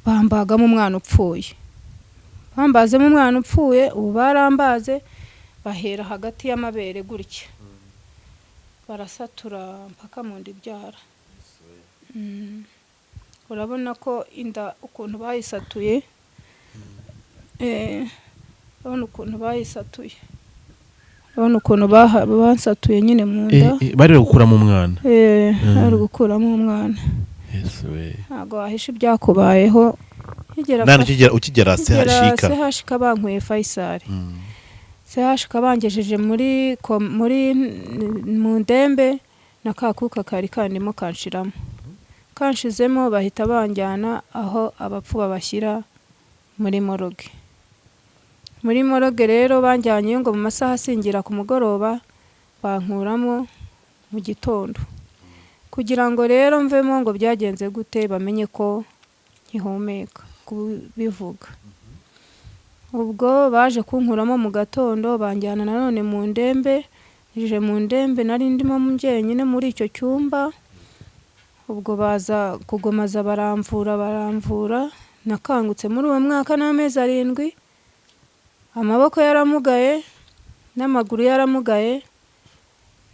bambagamo umwana upfuye, bambazemo umwana upfuye, ubu barambaze bahera hagati y'amabere gutya, barasatura mpaka mu nda ibyara. Urabona ko inda ukuntu bayisatuye, urabona ukuntu bayisatuye, urabona ukuntu bansatuye nyine mu nda. Bari gukuramo umwana. Bari gukuramo umwana. Ntabwo wahisha ibyakubayeho. Ukigera CHK bankuye Faisal. CHK bangejeje muri mu Ndembe na kakuka kari kandimo kanshiramo. Kanshizemo bahita banjyana aho abapfu babashyira muri moroge. Muri moroge rero banjyanye ngo mu masaha asingira ku mugoroba bankuramo mu gitondo. Kugira ngo rero mvemo ngo byagenze gute bamenye ko nkihumeka kubivuga. Ubwo baje kunkuramo mu gatondo banjyana nanone mu Ndembe, ije mu Ndembe nari ndimo njyenyine muri icyo cyumba. Ubwo baza kugomaza baramvura, nakangutse muri uwo mwaka n'amezi 7, amaboko yaramugaye n'amaguru yaramugaye,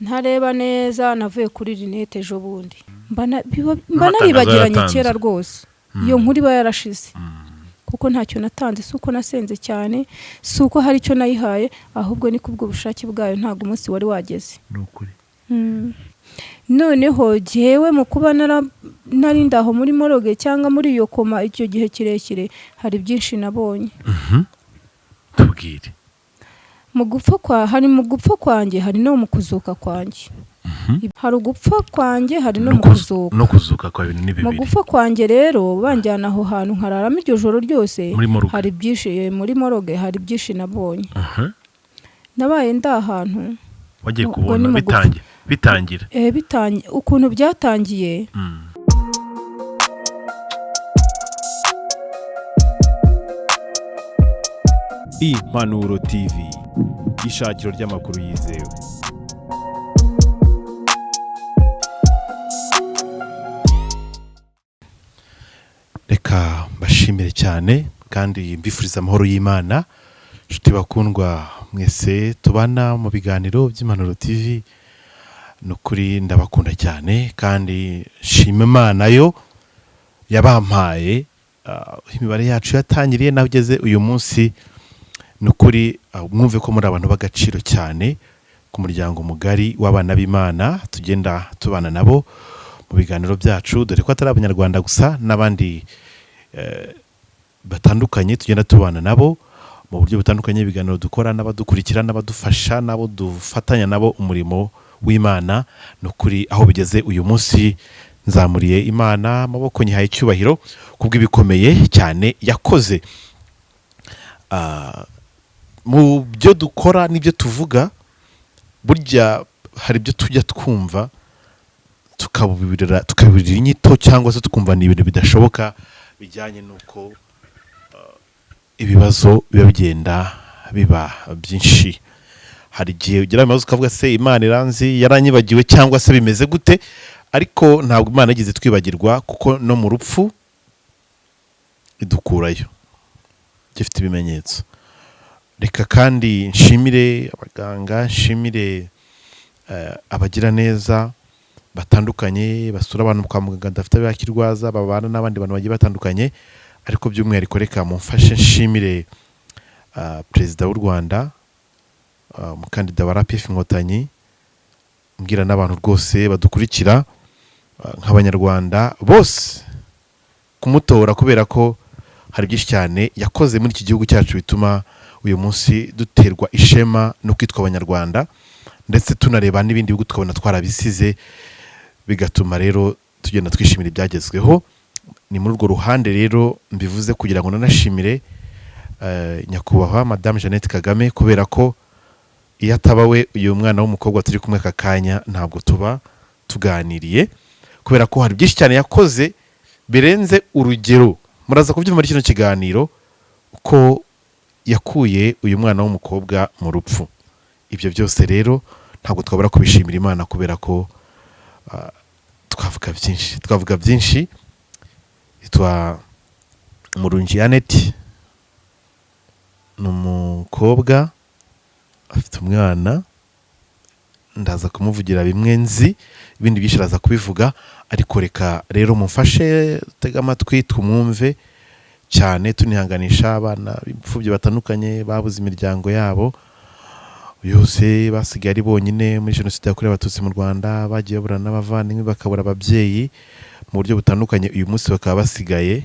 ntareba neza, navuye kuri rinete ejo bundi. Mba naribagiranye kera rwose, iyo nkuru iba yarashize, kuko ntacyo natanze, suko nasenze cyane, suko hari icyo nayihaye, ahubwo ni kubwo bushake bwayo, ntago umunsi wari wageze. Nukuri. Noneho jewe mu kuba nari ndaho muri moroge cyangwa muri iyo koma icyo gihe kirekire, hari byinshi nabonye. Tubwire. Mu gupfa kwanjye hari no mu kuzuka kwanjye. Hari ugupfa kwanjye hari no mu kuzuka. No kuzuka kwa bintu n'ibibiri. Mu gupfa kwanjye rero banjyana aho hantu nkararamo iryo joro ryose, hari byinshi muri moroge, hari byinshi nabonye. Nabaye ndahantu. Wagiye kubona bitangira. Ukuntu byatangiye. Impanuro TV, ishakiro ry'amakuru yizewe. Reka bashimire cyane kandi mbifuriza amahoro y'Imana. Nshuti bakundwa mwese tubana mu biganiro by'Impanuro TV, nukuri ndabakunda cyane kandi shima Imana yo yabampaye imibare yacu yatangiriye nageze uyu munsi. Nukuri mwumve ko muri abantu b'agaciro cyane ku muryango mugari w'abana b'Imana tugenda tubana nabo mu biganiro byacu, dore ko atari abanyarwanda gusa n'abandi batandukanye tugenda tubana nabo mu buryo butandukanye, ibiganiro dukora n'abadukurikira n'abadufasha nabo dufatanya nabo umurimo w'Imana. Nukuri aho bigeze uyu munsi nzamuriye Imana amaboko, nyihaye icyubahiro kubw'ibikomeye cyane yakoze. Mu byo dukora n'ibyo tuvuga, burya hari ibyo tujya twumva tukabibirira inyito cyangwa se tukumva ni ibintu bidashoboka bijyanye n'uko ibibazo biba bigenda biba byinshi. Hari igihe ugira ibibazo ukavuga se Imana iranzi, yaranyibagiwe cyangwa se bimeze gute, ariko ntabwo Imana yagize twibagirwa, kuko no mu rupfu idukurayo gifite ibimenyetso. Reka kandi nshimire abaganga, nshimire abagira neza batandukanye basura abantu kwa muganga dafite bakirwaza, babana n'abandi bantu bagiye batandukanye, ariko by'umwihariko reka mumfashe nshimire Perezida w'u Rwanda, umukandida wa RPF Inkotanyi, mbwira n'abantu rwose badukurikira nk'abanyarwanda bose kumutora, kubera ko hari byinshi cyane yakoze muri iki gihugu cyacu bituma uyu munsi duterwa ishema no kwitwa abanyarwanda, ndetse tunareba n'ibindi bihugu tukabona twarabisize, bigatuma rero tugenda twishimira ibyagezweho. Ni muri urwo ruhande rero mbivuze kugira ngo nanashimire nyakubahwa Madame Jeannette Kagame, kubera ko iyo ataba we uyu mwana w'umukobwa turi kumwe aka kanya ntabwo tuba tuganiriye, kubera ko hari byinshi cyane yakoze birenze urugero. Muraza kubyumva muri kino kiganiro uko yakuye uyu mwana w'umukobwa mu rupfu. Ibyo byose rero ntabwo twabura kubishimira Imana, kubera ko twavuga byinshi Murungi Annette ni umukobwa afite umwana, ndaza kumuvugira bimwe nzi, ibindi byinshi araza kubivuga, ariko reka rero mumfashe tega amatwi tumwumve cyane, tunihanganisha abana b'imfubyi batandukanye babuze imiryango yabo yose, basigaye ari bonyine muri jenoside yakorewe abatutsi mu Rwanda, bagiye babura n'abavandimwe, bakabura ababyeyi mu buryo butandukanye, uyu munsi bakaba basigaye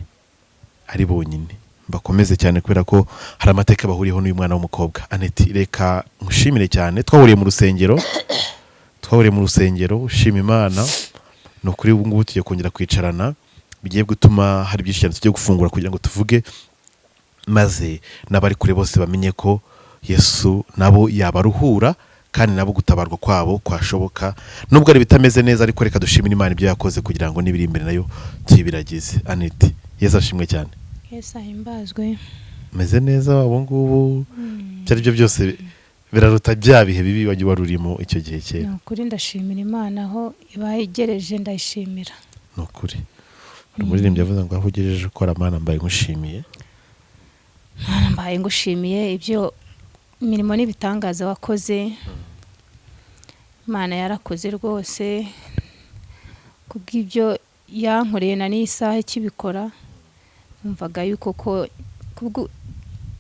ari bonyine. Bakomeze cyane kubera ko hari amateka bahuriyeho n'uyu mwana w'umukobwa. Annette, reka nkushimire cyane, twahuriye mu rusengero ushima Imana, ni ukuri ubu ngubu tugiye kongera kwicarana, bigiye gutuma hari byinshi cyane tugiye gufungura kugira ngo tuvuge, maze n'abari kure bose bamenye ko Yesu nabo yabaruhura, kandi nabo gutabarwa kwabo kwashoboka, nubwo ari bitameze neza, ariko reka dushimire Imana ibyo yakoze kugira ngo n'ibiri imbere nayo tuyibiragize. Annette, Yesu ashimwe cyane. Yesu ahimbazwe. Meze neza ubu ngubu, byari byo byose biraruta bya bihe bibi wari urimo icyo gihe kera. Ni ukuri ndashimira Imana aho ibayegereje, ndayishimira. Ni ukuri. Umuririmbyi yavuze ngo aho ugejeje ukora Mana mbaye ngushimiye. Mana mbaye ngushimiye ibyo imirimo n'ibitangaza wakoze. Imana yarakoze rwose, kubw'ibyo yankoreye na n'isaha ikibikora, umvaga yuko ko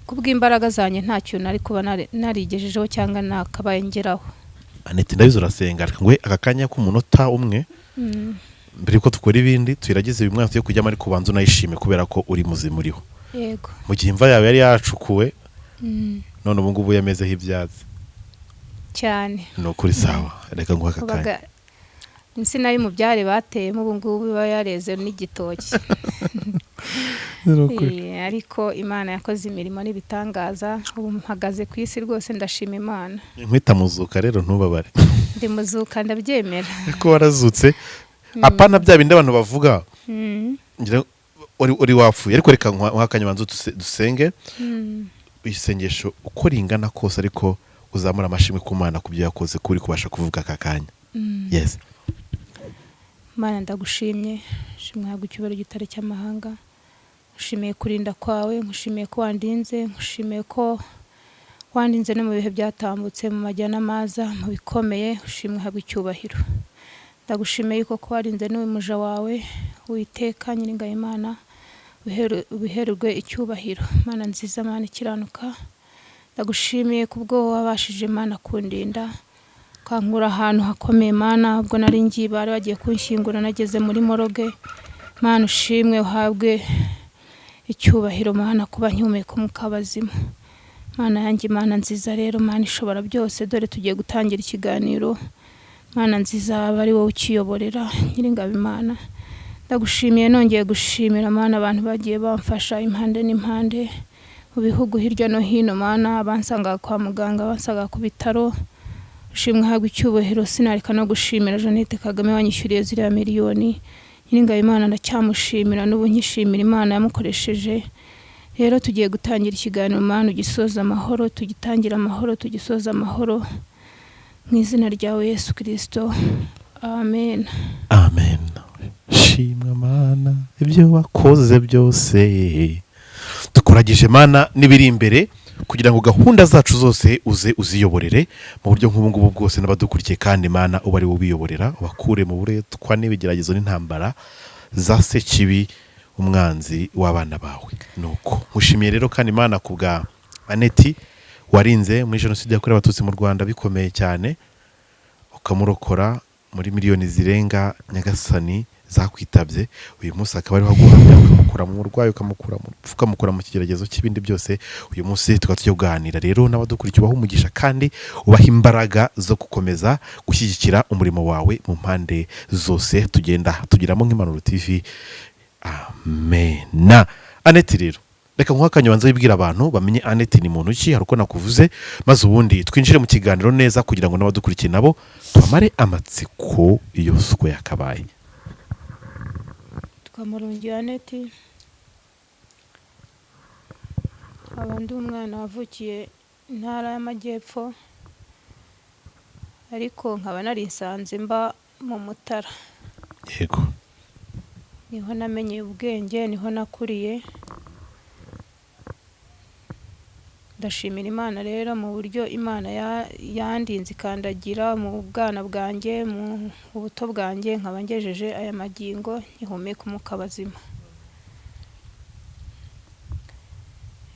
kubw'imbaraga zanjye nta kintu nari kuba narigejejeho cyangwa nakabaye ngeraho. Annette, ndabizi urasenga, reka ngwe aka kanya k'umunota umwe mbere yuko tukora ibindi, tuyiragize uyu mwaka yo kujyamo, ariko ubanza unayishime kubera ko uri muzima uriho. Yego. Mu gihe imva yawe yari yacukuwe, none ubu ngubu yamezeho ibyatsi cyane. ni ukuri sawa, reka nguhe aka kanya. Insina y'umubyare bateyemo ubu ngubu iba yareze n'igitoki. Ariko Imana yakoze imirimo n'ibitangaza, ubu mpagaze ku isi rwose, ndashima Imana. Nkwita muzuka rero ntubabare. Ndi muzuka, ndabyemera. Ko warazutse, apana bya bindi abantu bavuga ngira uri wapfuye, ariko reka nkakanya banzu dusenge. Isengesho uko ringana kose, ariko uzamura amashimwe ku Mana kubyo yakoze, kuri kubasha kuvuga aka kanya. Yes. Mana ndagushimye, shimwe hagucyubero gitare cy'amahanga. Nkushimiye kurinda kwawe, nkushimiye ko wandinze, nkushimiye ko wandinze no mu bihe byatambutse, mu majyana maza, mu bikomeye, ushimwe hagucyubahiro. Ndagushimiye yuko ko warinze n'uyu muja wawe, Uwiteka Nyiringaye Imana, ubihererwe icyubahiro. Mana nziza, Mana ikiranuka, ndagushimiye kubwo wabashije Mana kundinda, kankura ahantu hakomeye Mana, ubwo nari ngiye bari bagiye kunshyingura nageze muri moroge. Mana ushimwe, uhabwe icyubahiro Mana, kuba nyumeka mukabazima. Mana yanjye, Mana nziza rero, Mana ishobora byose, dore tugiye gutangira ikiganiro. Mana nziza, aba ari wowe ukiyoborera, Nyiringabe Imana. Ndagushimiye, nongeye gushimira Mana abantu bagiye bamfasha impande n'impande mu bihugu hirya no hino Mana, abansanga kwa muganga, abansanga ku bitaro. Ushimwe habwe icyubahiro, sinareka no gushimira Jeannette Kagame wanyishyuriye ziriya miliyoni. Nyiringabe Imana ndacyamushimira, n'ubu nkishimira Imana yamukoresheje. Rero tugiye gutangira ikiganiro Mana, ugisoza amahoro, tugitangira amahoro, tugisoza amahoro, mu izina ryawe Yesu Kristo, amen. Amen. Shimwa Mana ibyo wakoze byose, tukuragije Mana n'ibiri imbere, kugira ngo gahunda zacu zose uze uziyoborere mu buryo nk'ubu ngubu bwose, n'abadukurikiye kandi Mana uba ari wowe ubiyoborera, ubakure mu buretwa n'ibigeragezo n'intambara za sekibi, umwanzi w'abana bawe. Nuko nkushimiye rero kandi Mana kubwa Annette warinze muri jenoside yakorewe abatutsi mu Rwanda bikomeye cyane, ukamurokora muri miliyoni zirenga, Nyagasani zakwitabye. Uyu munsi akaba ari waguhamya, ukamukura mu burwayi, ukamukura mu kigeragezo cy'ibindi byose. Uyu munsi tukaba tugiye kuganira rero n'abadukurikiye, ubaha umugisha kandi ubaha imbaraga zo gukomeza gushyigikira umurimo wawe mu mpande zose tugenda tugiramo nk'Impanuro TV. Amen. Annette rero, reka nk'akanya banza wibwira abantu bamenye Annette ni muntu ki, hari uko nakuvuze, maze ubundi twinjire mu kiganiro neza, kugira ngo n'abadukurikiye nabo tubamare amatsiko yose uko yakabaye. Murungi Annette, abandi umwana wavukiye intara y'Amajyepfo, ariko nkaba narisanze mba mu Mutara. Yego. Niho namenye ubwenge, niho nakuriye. ndashimira Imana rero mu buryo Imana yandinze ikandagira mu bwana bwanjye mu buto bwanjye nkaba ngejeje aya magingo nkihumeka umwuka bazima.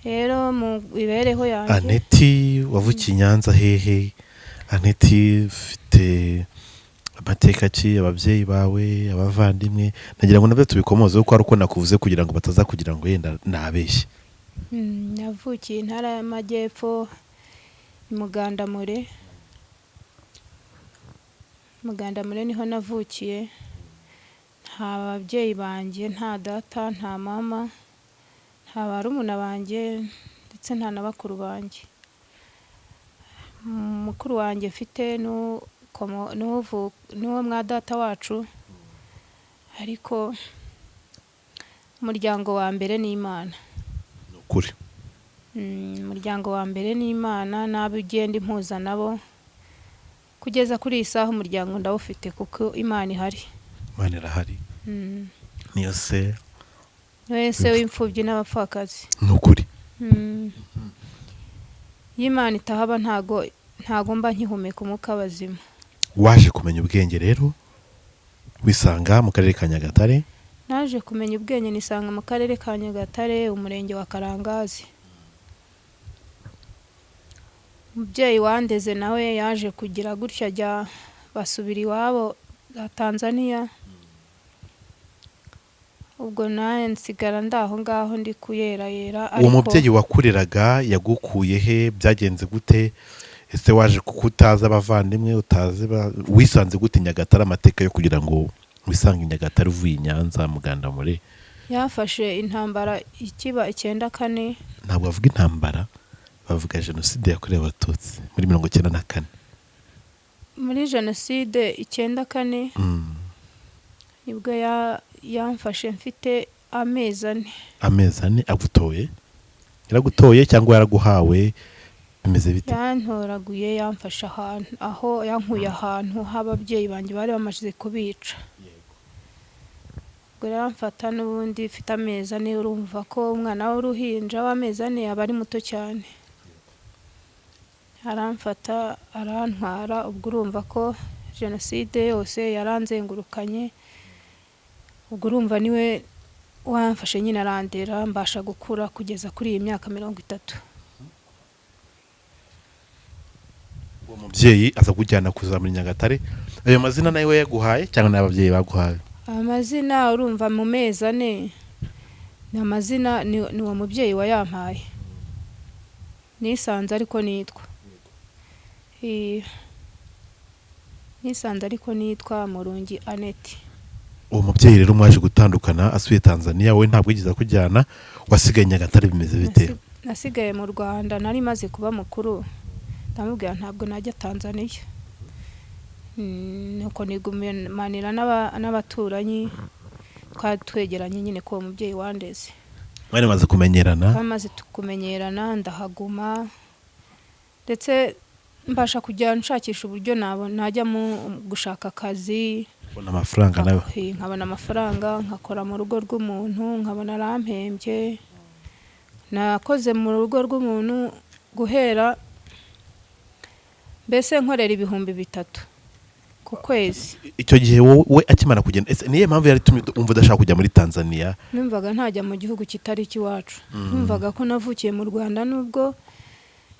Rero mu ibereho yanjye Aneti wavukiye i Nyanza hehe? Aneti ufite amateka ki, ababyeyi bawe, abavandimwe? Nagira ngo nabyo tubikomozeho ko ari uko nakuvuze kugira ngo bataza kugira ngo yenda nabeshye. Navukiye intara y'Amajyepfo i Mugandamure. Mugandamure niho navukiye. Nta babyeyi banjye, nta data, nta mama, nta barumuna banjye ndetse nta na bakuru banjye. Mukuru wanjye mfite n'uwo mwa data wacu, ariko umuryango wa mbere ni Imana. Kuri umuryango wa mbere ni Imana, n'abo ugenda impuza nabo kugeza kuri iyi saha umuryango ndawufite kuko Imana ihari. Imana irahari. Niyo se wese w'imfubyi n'abapfakazi. ni ukuri. Iyo Imana itahaba ntago mba nkihumeka umwuka bazima. Waje kumenya ubwenge rero wisanga mu karere ka Nyagatare? Naje kumenya ubwenge nisanga mu karere ka Nyagatare, umurenge wa Karangazi. Umubyeyi wandeze nawe yaje kugira gutya ajya basubira iwabo za Tanzania. Ubwo nawe nsigara ndaho ngaho ndi kuyerayera. Uwo mubyeyi wakureraga yagukuye he? Byagenze gute? Ese waje kuko utazi abavandimwe, utazi wisanze gute Nyagatare? Amateka yo kugira ngo wisange Nyagatare uvuye i Nyanza Mugandamure. Yafashe intambara ikiba 94. Ntabwo bavuga intambara, bavuga jenoside yakorewe Abatutsi muri 1994. Muri jenoside 94 nibwo yamfashe mfite amezi 4. Amezi 4 agutoye? Yaragutoye cyangwa yaraguhawe? Bimeze bite? Yantoraguye, yamfashe ahantu, aho yankuye ahantu h'ababyeyi banjye bari bamaze kubica. Ubwo yaramfata n'ubundi mfite amezi 4. Urumva ko umwana w'uruhinja w'amezi 4 aba ari muto cyane. Aramfata arantwara. Ubwo urumva ko jenoside yose yaranzengurukanye. Ubwo urumva niwe wamfashe nyine arandera mbasha gukura kugeza kuri iyi myaka 30. Uwo mubyeyi aza kujyana kuzamura Nyagatare. Ayo mazina nayo yaguhaye cyangwa n'ababyeyi baguhaye? Amazina urumva mu mezi 4 ni amazina ni uwo mubyeyi wayampaye. Nisanze ariko nitwa Murungi Aneti. Uwo mubyeyi rero mwaje gutandukana asuye Tanzania, wowe ntabwo yigeze kujyana, wasigaye Nyagatare. Bimeze bite? Nasigaye mu Rwanda, nari maze kuba mukuru. Ndamubwira ntabwo najya Tanzania. Nuko nigumanira n'abaturanyi twatwegeranye nyine ko umubyeyi wandeze. Mwari maze kumenyerana? Bamaze kumenyerana ndahaguma. Ndetse mbasha kujya nshakisha uburyo najya mu gushaka akazi. Ubona amafaranga nawe? Nkabona amafaranga, nkakora mu rugo rw'umuntu, nkabona arampembye. Nakoze mu rugo rw'umuntu guhera mbese nkorera 3,000 ku kwezi. Icyo gihe wowe akimara kugenda, niye mpamvu yari tumye umva udashaka kujya muri Tanzania? Numvaga ntajya mu gihugu kitari ikiwacu. Numvaga ko navukiye mu Rwanda nubwo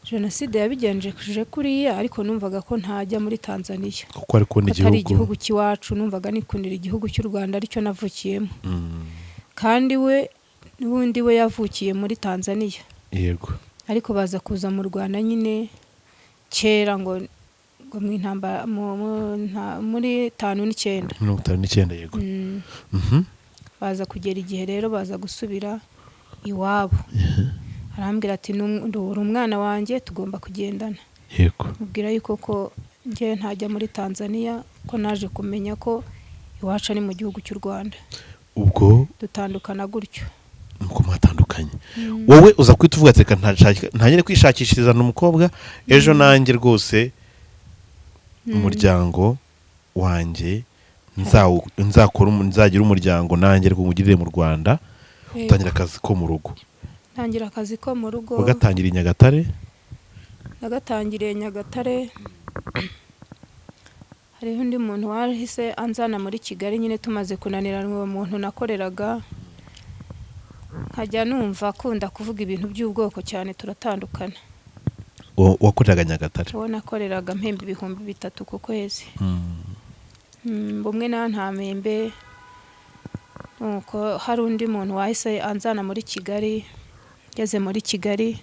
jenoside yabigenjeje kuriya, ariko numvaga ko ntajya muri Tanzania kuko ariko ni igihugu kiwacu. Numvaga nikundira igihugu cy'u Rwanda aricyo navukiyemo. Kandi we n'ubundi we yavukiye muri Tanzania. Yego. Ariko baza kuza mu Rwanda nyine kera ngo mu intambara muri 59. 59 yego. Baza kugera igihe rero baza gusubira iwabo. Arambwira ati ndura umwana wanjye tugomba kugendana. Yego. Mubwira yuko ko ngiye ntajya muri Tanzania, ko naje kumenya ko iwacu ari mu gihugu cy'u Rwanda. Ubwo dutandukana gutyo. Nuko mwatandukanye. Wowe uza kwita uvuga ati ntanyere kwishakishiriza n'umukobwa, ejo nanjye rwose umuryango wanjye nzagira umuryango nanjye rwo ngirire mu Rwanda, utangira akazi ko mu rugo. ntangira akazi ko mu rugo wagatangiriye i Nyagatare? nagatangiriye Nyagatare. Hariho undi muntu wahise anzana muri Kigali nyine tumaze kunaniranwa, uwo muntu nakoreraga nkajya numva akunda kuvuga ibintu by'ubwoko cyane, turatandukana. Wakoreraga Nyagatare? uwo nakoreraga mpemba 3,000 ku kwezi. Bumwe nta mpembe. Nuko hari undi muntu wahise anzana muri Kigali. Ngeze muri Kigali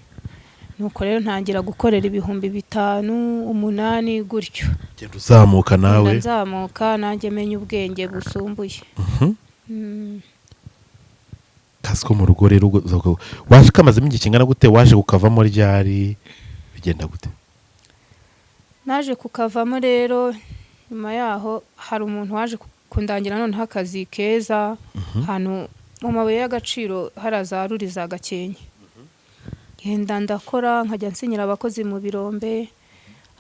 nuko rero ntangira gukorera 5,000, 8 gutyo. Genda uzamuka nawe? Nzamuka nanjye menya ubwenge busumbuye. Kazi ko mu rugo rero waje kamazemo igihe kingana gute? Waje kukavamo ryari? Bigenda gute? Naje kukavamo rero nyuma yaho hari umuntu waje kundangira noneho akazi keza hano mu mabuye y'agaciro harazaruri za Gakenke. Genda ndakora nkajya nsinyira abakozi mu birombe,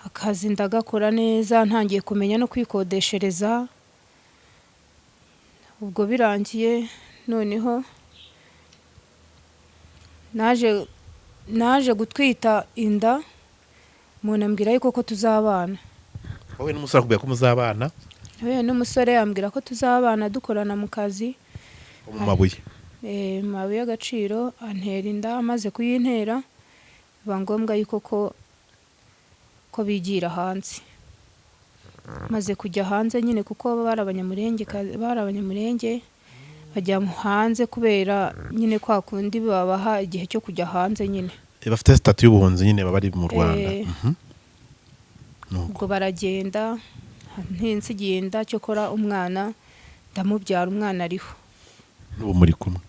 akazi ndagakora neza, ntangiye kumenya no kwikodeshereza. Ubwo birangiye noneho naje gutwita inda, umuntu ambwira yuko ko tuzabana. Wowe n'umusore akubwira ko muzabana? Wowe n'umusore ambwira ko tuzabana dukorana mu kazi mu mabuye. Mabuye y'agaciro. Antera inda, amaze kuyintera biba ngombwa yuko ko bigira hanze. Maze kujya hanze nyine kuko barabanyamurenge bajya hanze kubera nyine kwa kundi babaha igihe cyo kujya hanze nyine. Bafite statut y'ubuhunzi nyine baba ari mu Rwanda. Ubwo baragenda, ntinsigenda cyo kora umwana ndamubyara, umwana ariho. N'ubu muri kumwe?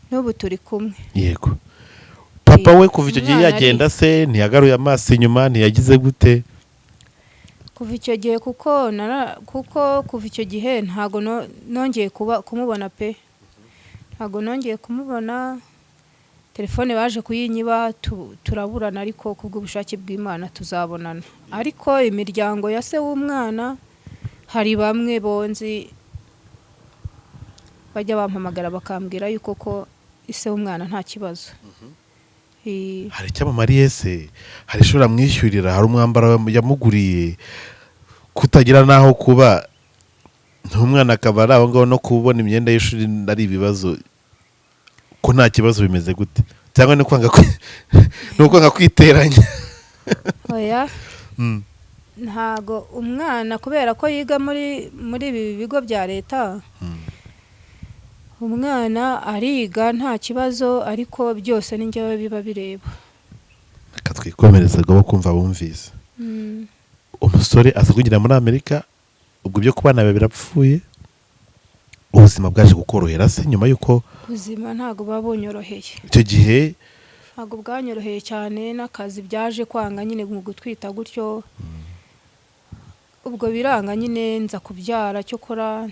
N'ubu turi kumwe. Yego. Papa we kuva icyo gihe yagenda se ntiyagaruye amaso inyuma, ntiyagize gute? Kuva icyo gihe kuko kuva icyo gihe ntago nongeye kumubona pe. Ntago nongeye kumubona. Telefone baje kuyinyiba turaburana, ariko kubw'ubushake bw'Imana tuzabonana. Ariko imiryango ya se w'umwana hari bamwe bonzi bajya bampamagara bakambwira yuko ko ise w'umwana nta kibazo. Hari icyamamariye se? Hari ishuri amwishyurira? Hari umwambaro yamuguriye? Kutagira naho kuba n'umwana akaba ari aho ngaho no kubona imyenda y'ishuri ari ibibazo, ko nta kibazo bimeze gute? Cyangwa ni kwanga kwiteranya? Oya. Ntago umwana kubera ko yiga muri ibi bigo bya leta, umwana ariga nta kibazo, ariko byose ni njyewe biba bireba. Reka twikomerezaga bo kumva bumvise. Umusore aza kugira muri Amerika, ubwo byo kubana be birapfuye. Ubuzima bwaje gukorohera se nyuma yuko? Ubuzima ntago babunyoroheye. Icyo gihe ntago bwanyoroheye cyane, n'akazi byaje kwanga nyine mu gutwita gutyo. Ubwo biranga nyine nza kubyara, cyo kora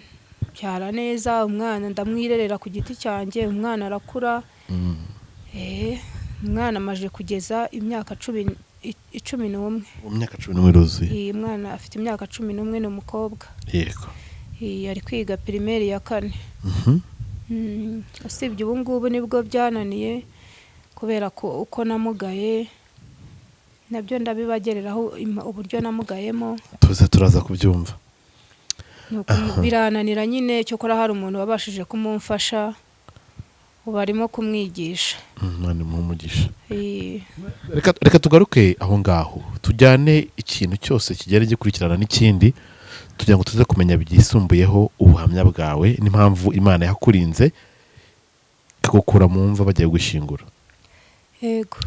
byara neza, umwana ndamwirerera ku giti cyanjye, umwana arakura. Umwana amaje kugeza imyaka 11. Mu myaka 11 ruzuye? Iyi mwana afite imyaka 11, ni umukobwa. Yego. Ari kwiga primaire ya 4. Usibye ubu ngubu nibwo byananiye kubera ko uko namugaye nabyo ndabibagereraho uburyo namugayemo. Turaza kubyumva. Birananira nyine, cyo kora hari umuntu wabashije kumumfasha, ubarimo kumwigisha. None mumugisha. Reka tugaruke aho ngaho, tujyane ikintu cyose kigera gikurikirana n'ikindi, tugira ngo tuze kumenya byisumbuyeho ubuhamya bwawe n'impamvu Imana yakurinze ikagukura mu mva bagiye gushingura. Yego.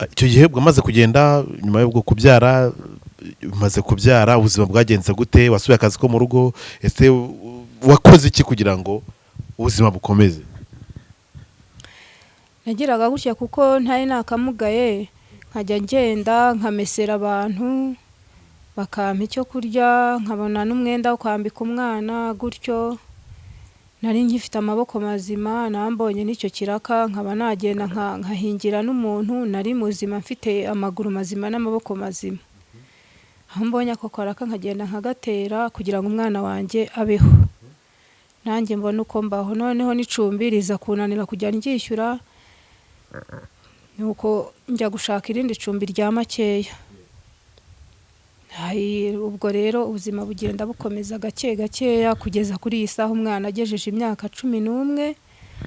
Icyo gihe bwamaze kugenda, nyuma yo kubyara, umaze kubyara ubuzima bwagenze gute? Wasubiye akazi ko mu rugo? Ese wakoze iki kugira ngo ubuzima bukomeze? Nagiraga gutya kuko ntari nakamugaye, nkajya ngenda nkamesera abantu bakampa icyo kurya, nkabona n'umwenda wo kwambika umwana gutyo. Nari nkifite amaboko mazima, nambonye n'icyo kiraka nkaba nagenda nkahingira n'umuntu nari muzima, mfite amaguru mazima n'amaboko mazima. Aho mbonye ako karaka nkagenda nkagatera kugira ngo umwana wanjye abeho, nanjye mbona uko mbaho. Noneho n'icumbi riza kunanira kujya ngishyura, nuko njya gushaka irindi cumbi rya makeya. Ubwo rero ubuzima bugenda bukomeza gake gakeya kugeza kuri iyi saha umwana agejeje imyaka 11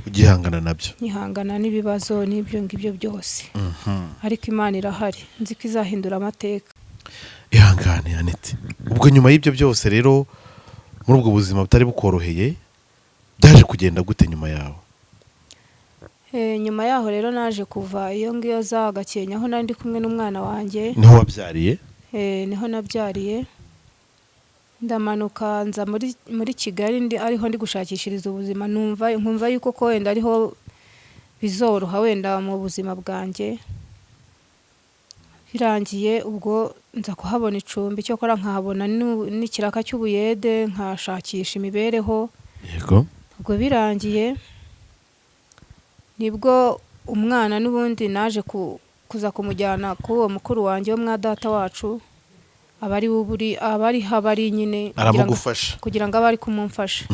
ugihangana nabyo, nkihangana n'ibibazo n'ibyo ngibyo byose. Ariko Imana irahari, nzi ko izahindura amateka. ihangane Aneti. Ubwo nyuma y'ibyo byose rero muri ubwo buzima butari bukoroheye byaje kugenda gute nyuma yaho? Nyuma yaho rero naje kuva iyo ngiyo za Gakenya aho nari ndi kumwe n'umwana wanjye. Niho wabyariye? Niho nabyariye, ndamanuka nza muri Kigali ariho ndi gushakishiriza ubuzima, nkumva yuko ko wenda ariho bizoroha wenda mu buzima bwanjye. Birangiye ubwo nza kuhabona icumbi cyo kora, nkahabona n'ikiraka cy'ubuyede, nkashakisha imibereho. Yego. Ubwo birangiye nibwo umwana n'ubundi naje kuza kumujyana kuwo mukuru wanjye wo mwa data wacu, abari habari nyine aramugufasha kugira ngo abari kumumfasha.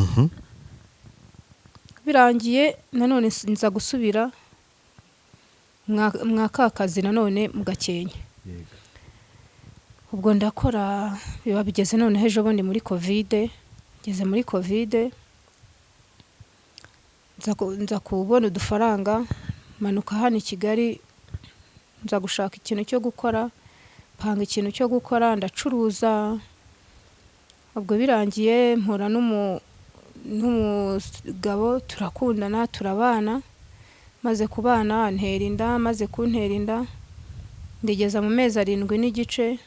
Birangiye nanone nza gusubira mwa kakazi nanone mu Gakenke. Ubwo ndakora biba bigeze none hejo bundi muri covid, ngeze muri covid nza kubona udufaranga, manuka hano i Kigali nza gushaka ikintu cyo gukora, panga ikintu cyo gukora, ndacuruza. Ubwo birangiye mpura n'umugabo, turakundana turabana, maze kubana antera inda, maze kuntera inda ndigeza mu mezi 7 n'igice.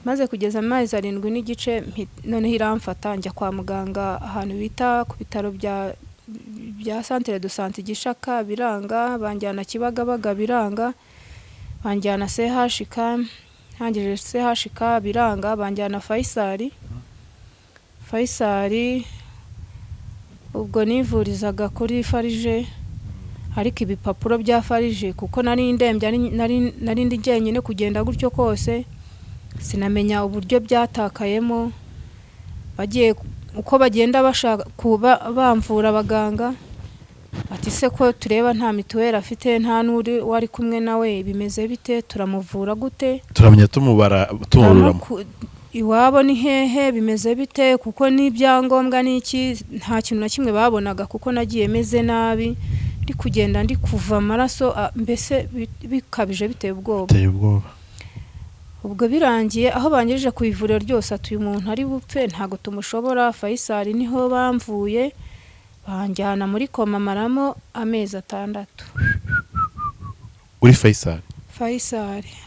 Maze kugeza amezi 7 n'igice noneho iramfata njya kwa muganga ahantu bita ku bitaro bya Centre de Santé Gishaka, biranga. Banjyana Kibagabaga, biranga. Banjyana CHK, hangije CHK, biranga. Banjyana Faisal. Ubwo nivurizaga kuri Farije, ariko ibipapuro bya Farije kuko nari ndembye, nari ndi jyenyine kugenda gutyo kose, sinamenya uburyo byatakayemo. Bagiye uko bagenda bashaka kuba bamvura abaganga, ati se ko tureba nta mituweli afite, nta nuri wari kumwe nawe, bimeze bite, turamuvura gute? Turamenya tumubaruramo iwabo ni hehe, bimeze bite, kuko n'ibyangombwa n'iki nta kintu na kimwe babonaga, kuko nagiye meze nabi, ndi kugenda ndi kuva amaraso, mbese bikabije biteye ubwoba. Ubwo birangiye aho bangejeje ku ivuriro ryose, atuye umuntu ari bupfe ntago tumushobora. Faisal niho bamvuye, banjyana muri koma maramo amezi 6. Uri Faisal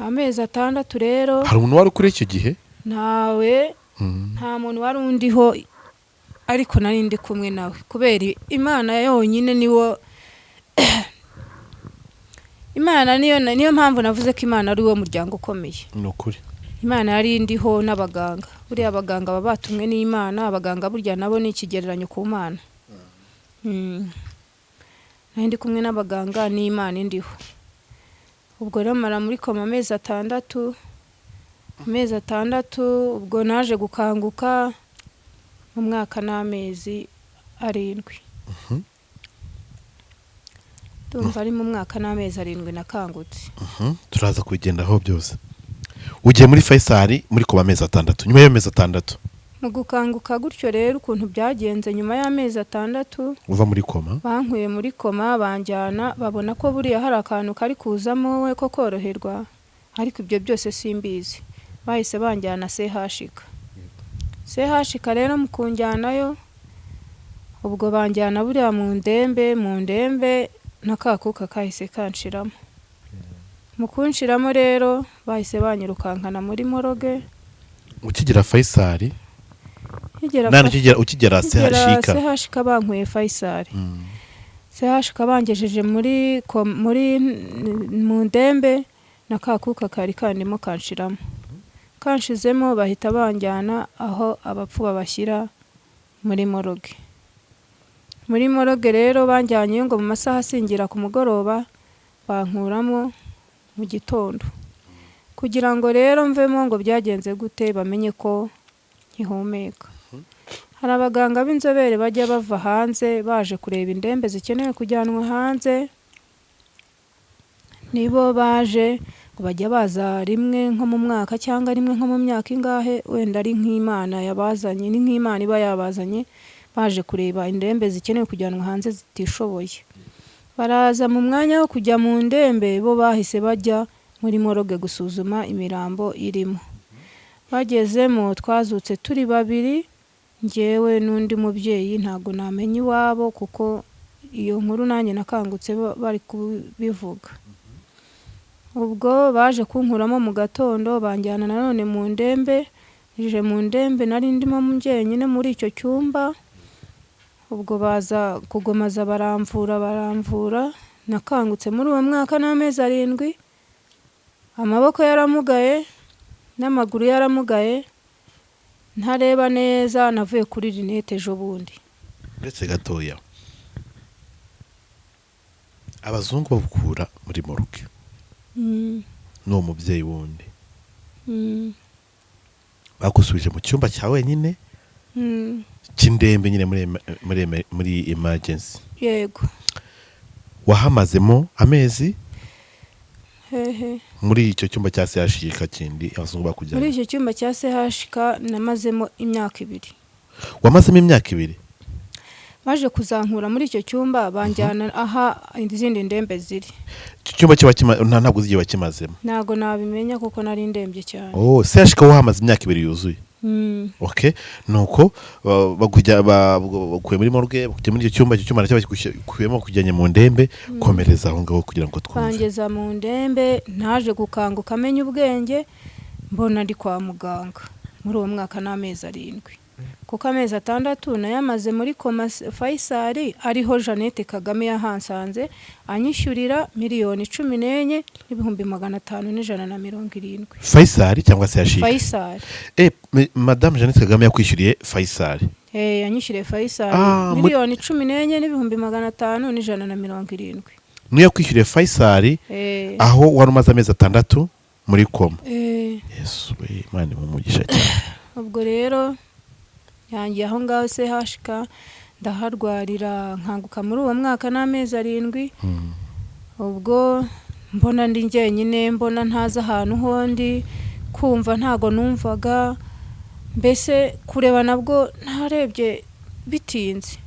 amezi 6 rero. Hari umuntu wari kuri icyo gihe? Nawe nta muntu wari undiho, ariko nari ndi kumwe nawe kubera Imana yonyine niwo Imana niyo mpamvu navuze ko Imana ari wo muryango ukomeye. Nukuri Imana yari ndiho n'abaganga. Buriya abaganga baba batumwe n'Imana, abaganga burya nabo ni ikigereranyo ku Mana. Nari ndi kumwe n'abaganga n'Imana indiho. Ubwo rero mara muri koma amezi 6. Ubwo naje gukanguka mu mwaka n'amezi 7. Tumva ari mu mwaka n'amezi 7 nakangutse. Turaza kugendaho byose. Ugiye muri Faisal muri koma amezi 6. Nyuma y'amezi 6 mu gukanguka gutyo rero ukuntu byagenze, nyuma y'amezi 6 uva muri koma, bankuye muri koma, banjyana, babona ko buriya hari akantu kari kuzamo we ko koroherwa, ariko ibyo byose simbizi. Bahise banjyana CHK rero mu kunjyanayo, ubwo banjyana buriya mu ndembe nakakuka kahise kanshiramo. Mu kunshiramo rero bahise banyirukankana muri moroge. Ukigira Faisal ukigera CHK bankuye Faisal. CHK bangejeje muri mu ndembe nakakuka kari kandimo kanshiramo. Kanshizemo bahita banjyana aho abapfu babashyira muri moroge. Muri moroge rero banjyanye ngo mu masaha asingira ku mugoroba, bankuramo mu gitondo, kugira ngo rero mvemo ngo byagenze gute, bamenye ko nkihumeka. Hari abaganga b'inzobere bajya bava hanze baje kureba indembe zikenewe kujyanwa hanze, nibo baje ngo bajya baza rimwe nko mu mwaka cyangwa rimwe nko mu myaka ingahe, wenda ari nk'Imana yabazanye, ni nk'Imana iba yabazanye baje kureba indembe zikenewe kujyanwa hanze zitishoboye. Baraza mu mwanya wo kujya mu ndembe, bo bahise bajya muri moroge gusuzuma imirambo irimo. Bagezemo twazutse turi babiri, njyewe n'undi mubyeyi, ntago namenye iwabo kuko iyo nkuru nanjye nakangutse bari kubivuga. Ubwo baje kunkuramo mu gatondo banjyana nanone mu ndembe, ije mu ndembe nari ndimo njyenyine muri icyo cyumba. Ubwo baza kugomaza baramvura, nakangutse muri uwo mwaka n'amezi 7, amaboko yaramugaye n'amaguru yaramugaye, ntareba neza, navuye kuri rinete ejo bundi. Ndetse gatoya abazungu bakura muri moruke n'uwo mubyeyi wundi bagusubije mu cyumba cya wenyine cy'indembe nyine muri emergency. Yego. Wahamazemo amezi hehe muri icyo cyumba cya CHK kindi abazungu bakujyana? Muri icyo cyumba cya CHK namazemo imyaka 2. Wamazemo imyaka 2? Baje kuzankura muri icyo cyumba banjyana aha izindi ndembe ziri. Icyo cyumba kiba ntabwo uzigiye wakimazemo? Ntago nabimenya kuko nari ndembye cyane. Oh, CHK wahamaze imyaka 2 yuzuye? Okay, nuko bakuye muri morgue, bakujya muri icyo cyumba nacyo kujyanye mu ndembe. Komereza aho ngaho kugira ngo twumve. Bangeza mu ndembe, naje gukanguka amenya ubwenge, mbona ndi kwa muganga muri uwo mwaka n'amezi 7. Kuko amezi 6 nayamaze muri koma Faisal, ariho Jeannette Kagame yahansanze anyishyurira $14,570. Faisal cyangwa se yashika? Faisal. Madame Jeannette Kagame yakwishyuriye Faisal? Yanyishyuriye Faisal $14,570. Niyo yakwishyuriye Faisal aho wari umaze amezi 6 muri koma? Yesu we, Imana mumugisha cyane. Ubwo rero yangiye aho ngaho CHK ndaharwarira, nkanguka muri uwo mwaka n'amezi 7. Ubwo mbona ndi njyenyine, mbona ntaza ahantu hondi, kumva ntago numvaga, mbese kureba nabwo ntarebye bitinze.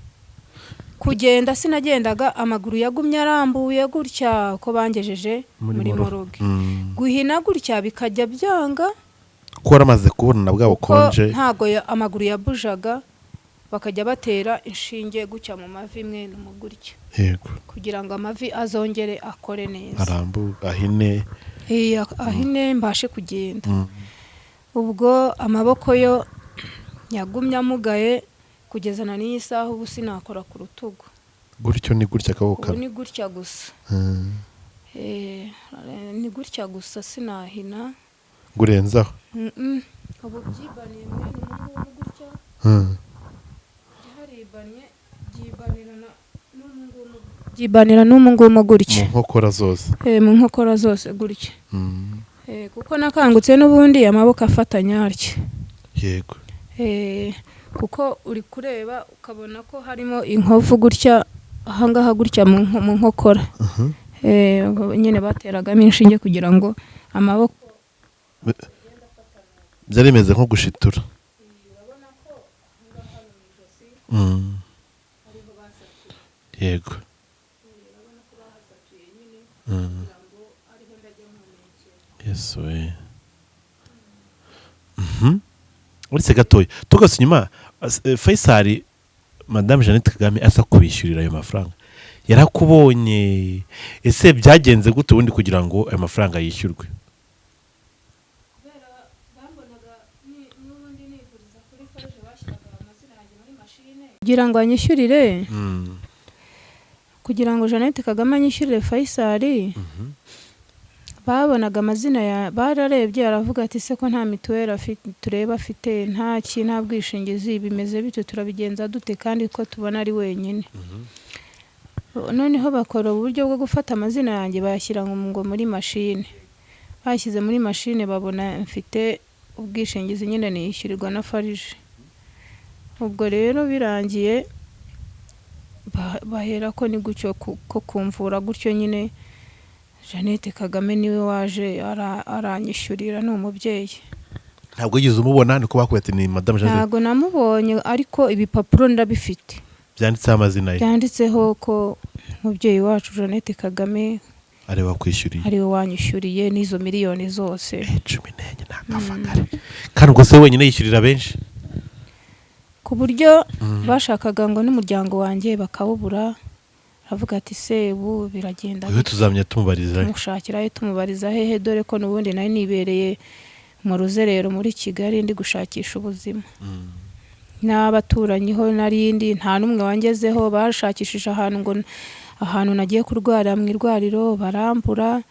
Kugenda sinagendaga, amaguru yagumye arambuye gutya ko bangejeje muri moroge. Guhina gutya bikajya byanga ko waramaze kubona bwabo konje, ntago amaguru yabujaga, bakajya batera inshinge gutya mu mavi imwe no mu gutya. Yego. Kugira ngo amavi azongere akore neza, arambu ahine, ahine mbashe kugenda. Ubwo amaboko yo yagumye amugaye kugeza na n'iyi saha, ubu sinakora ku rutugu. Gutyo ni gutya kaboka? Ni gutya gusa. Ni gutya gusa, sinahina. Gurenzaho? Ubu byibaniye mwe n'umuntu gutya. Byibanira n'umungumo gutya. Mu nkokora zose? Mu nkokora zose gutya. Kuko nakangutse n'ubundi amaboko afatanya atya. Yego. Kuko uri kureba ukabona ko harimo inkovu gutya ahangaha gutya mu nkokora. Nyine bateragamo inshinge kugira ngo amaboko byari bimeze nko gushitura. Urabona ko ahangaha mu ijosi ariho basatuye. Yego. Urabona ko bahasatuye nyine kugira ngo ariho ndajya mpumekera. Yesu we. Uretse gatoya tugase inyuma, Faisal Madame Jeannette Kagame asa kubishyurira ayo mafaranga, yarakubonye? Ese byagenze gute ubundi kugira ngo ayo mafaranga yishyurwe? Kugira ngo anyishyurire, kugira ngo Jeannette Kagame anyishyurire Faisal, babonaga amazina bararebye aravuga ati se ko nta mituweli tureba afite, nta bwishingizi, bimeze bito, turabigenza dute kandi ko tubona ari wenyine. Noneho bakora uburyo bwo gufata amazina yanjye bayashyira ngo muri mashine. Bashyize muri mashine babona mfite ubwishingizi, nyine niyishyurirwa na Farije. Ubwo rero birangiye bahera ko ni gutyo ko kumvura gutyo nyine Jeannette Kagame niwe waje aranyishyurira, ni umubyeyi. ntabwo wigeze umubona niko bakubwiye ati ni madame Jeannette? Ntabwo namubonye, ariko ibipapuro ndabifite byanditseho amazina ye, byanditseho ko umubyeyi wacu Jeannette Kagame ari wakwishyuriye, ariwe wanyishyuriye n'izo miliyoni zose 14 ntakafakare. kandi ubwo se wenyine yishyurira benshi, ku buryo bashakaga ngo n'umuryango wanjye bakawubura. Aravuga ati se ubu biragenda uyu tuzamya tumubariza mushakira he, tumubariza hehe, dore ko n'ubundi nari nibereye mu ruzerero muri Kigali ndi gushakisha ubuzima. N'abaturanyi ho narindi nta n'umwe wangezeho, bashakishije ahantu ngo ahantu nagiye kurwara mu irwariro barambura.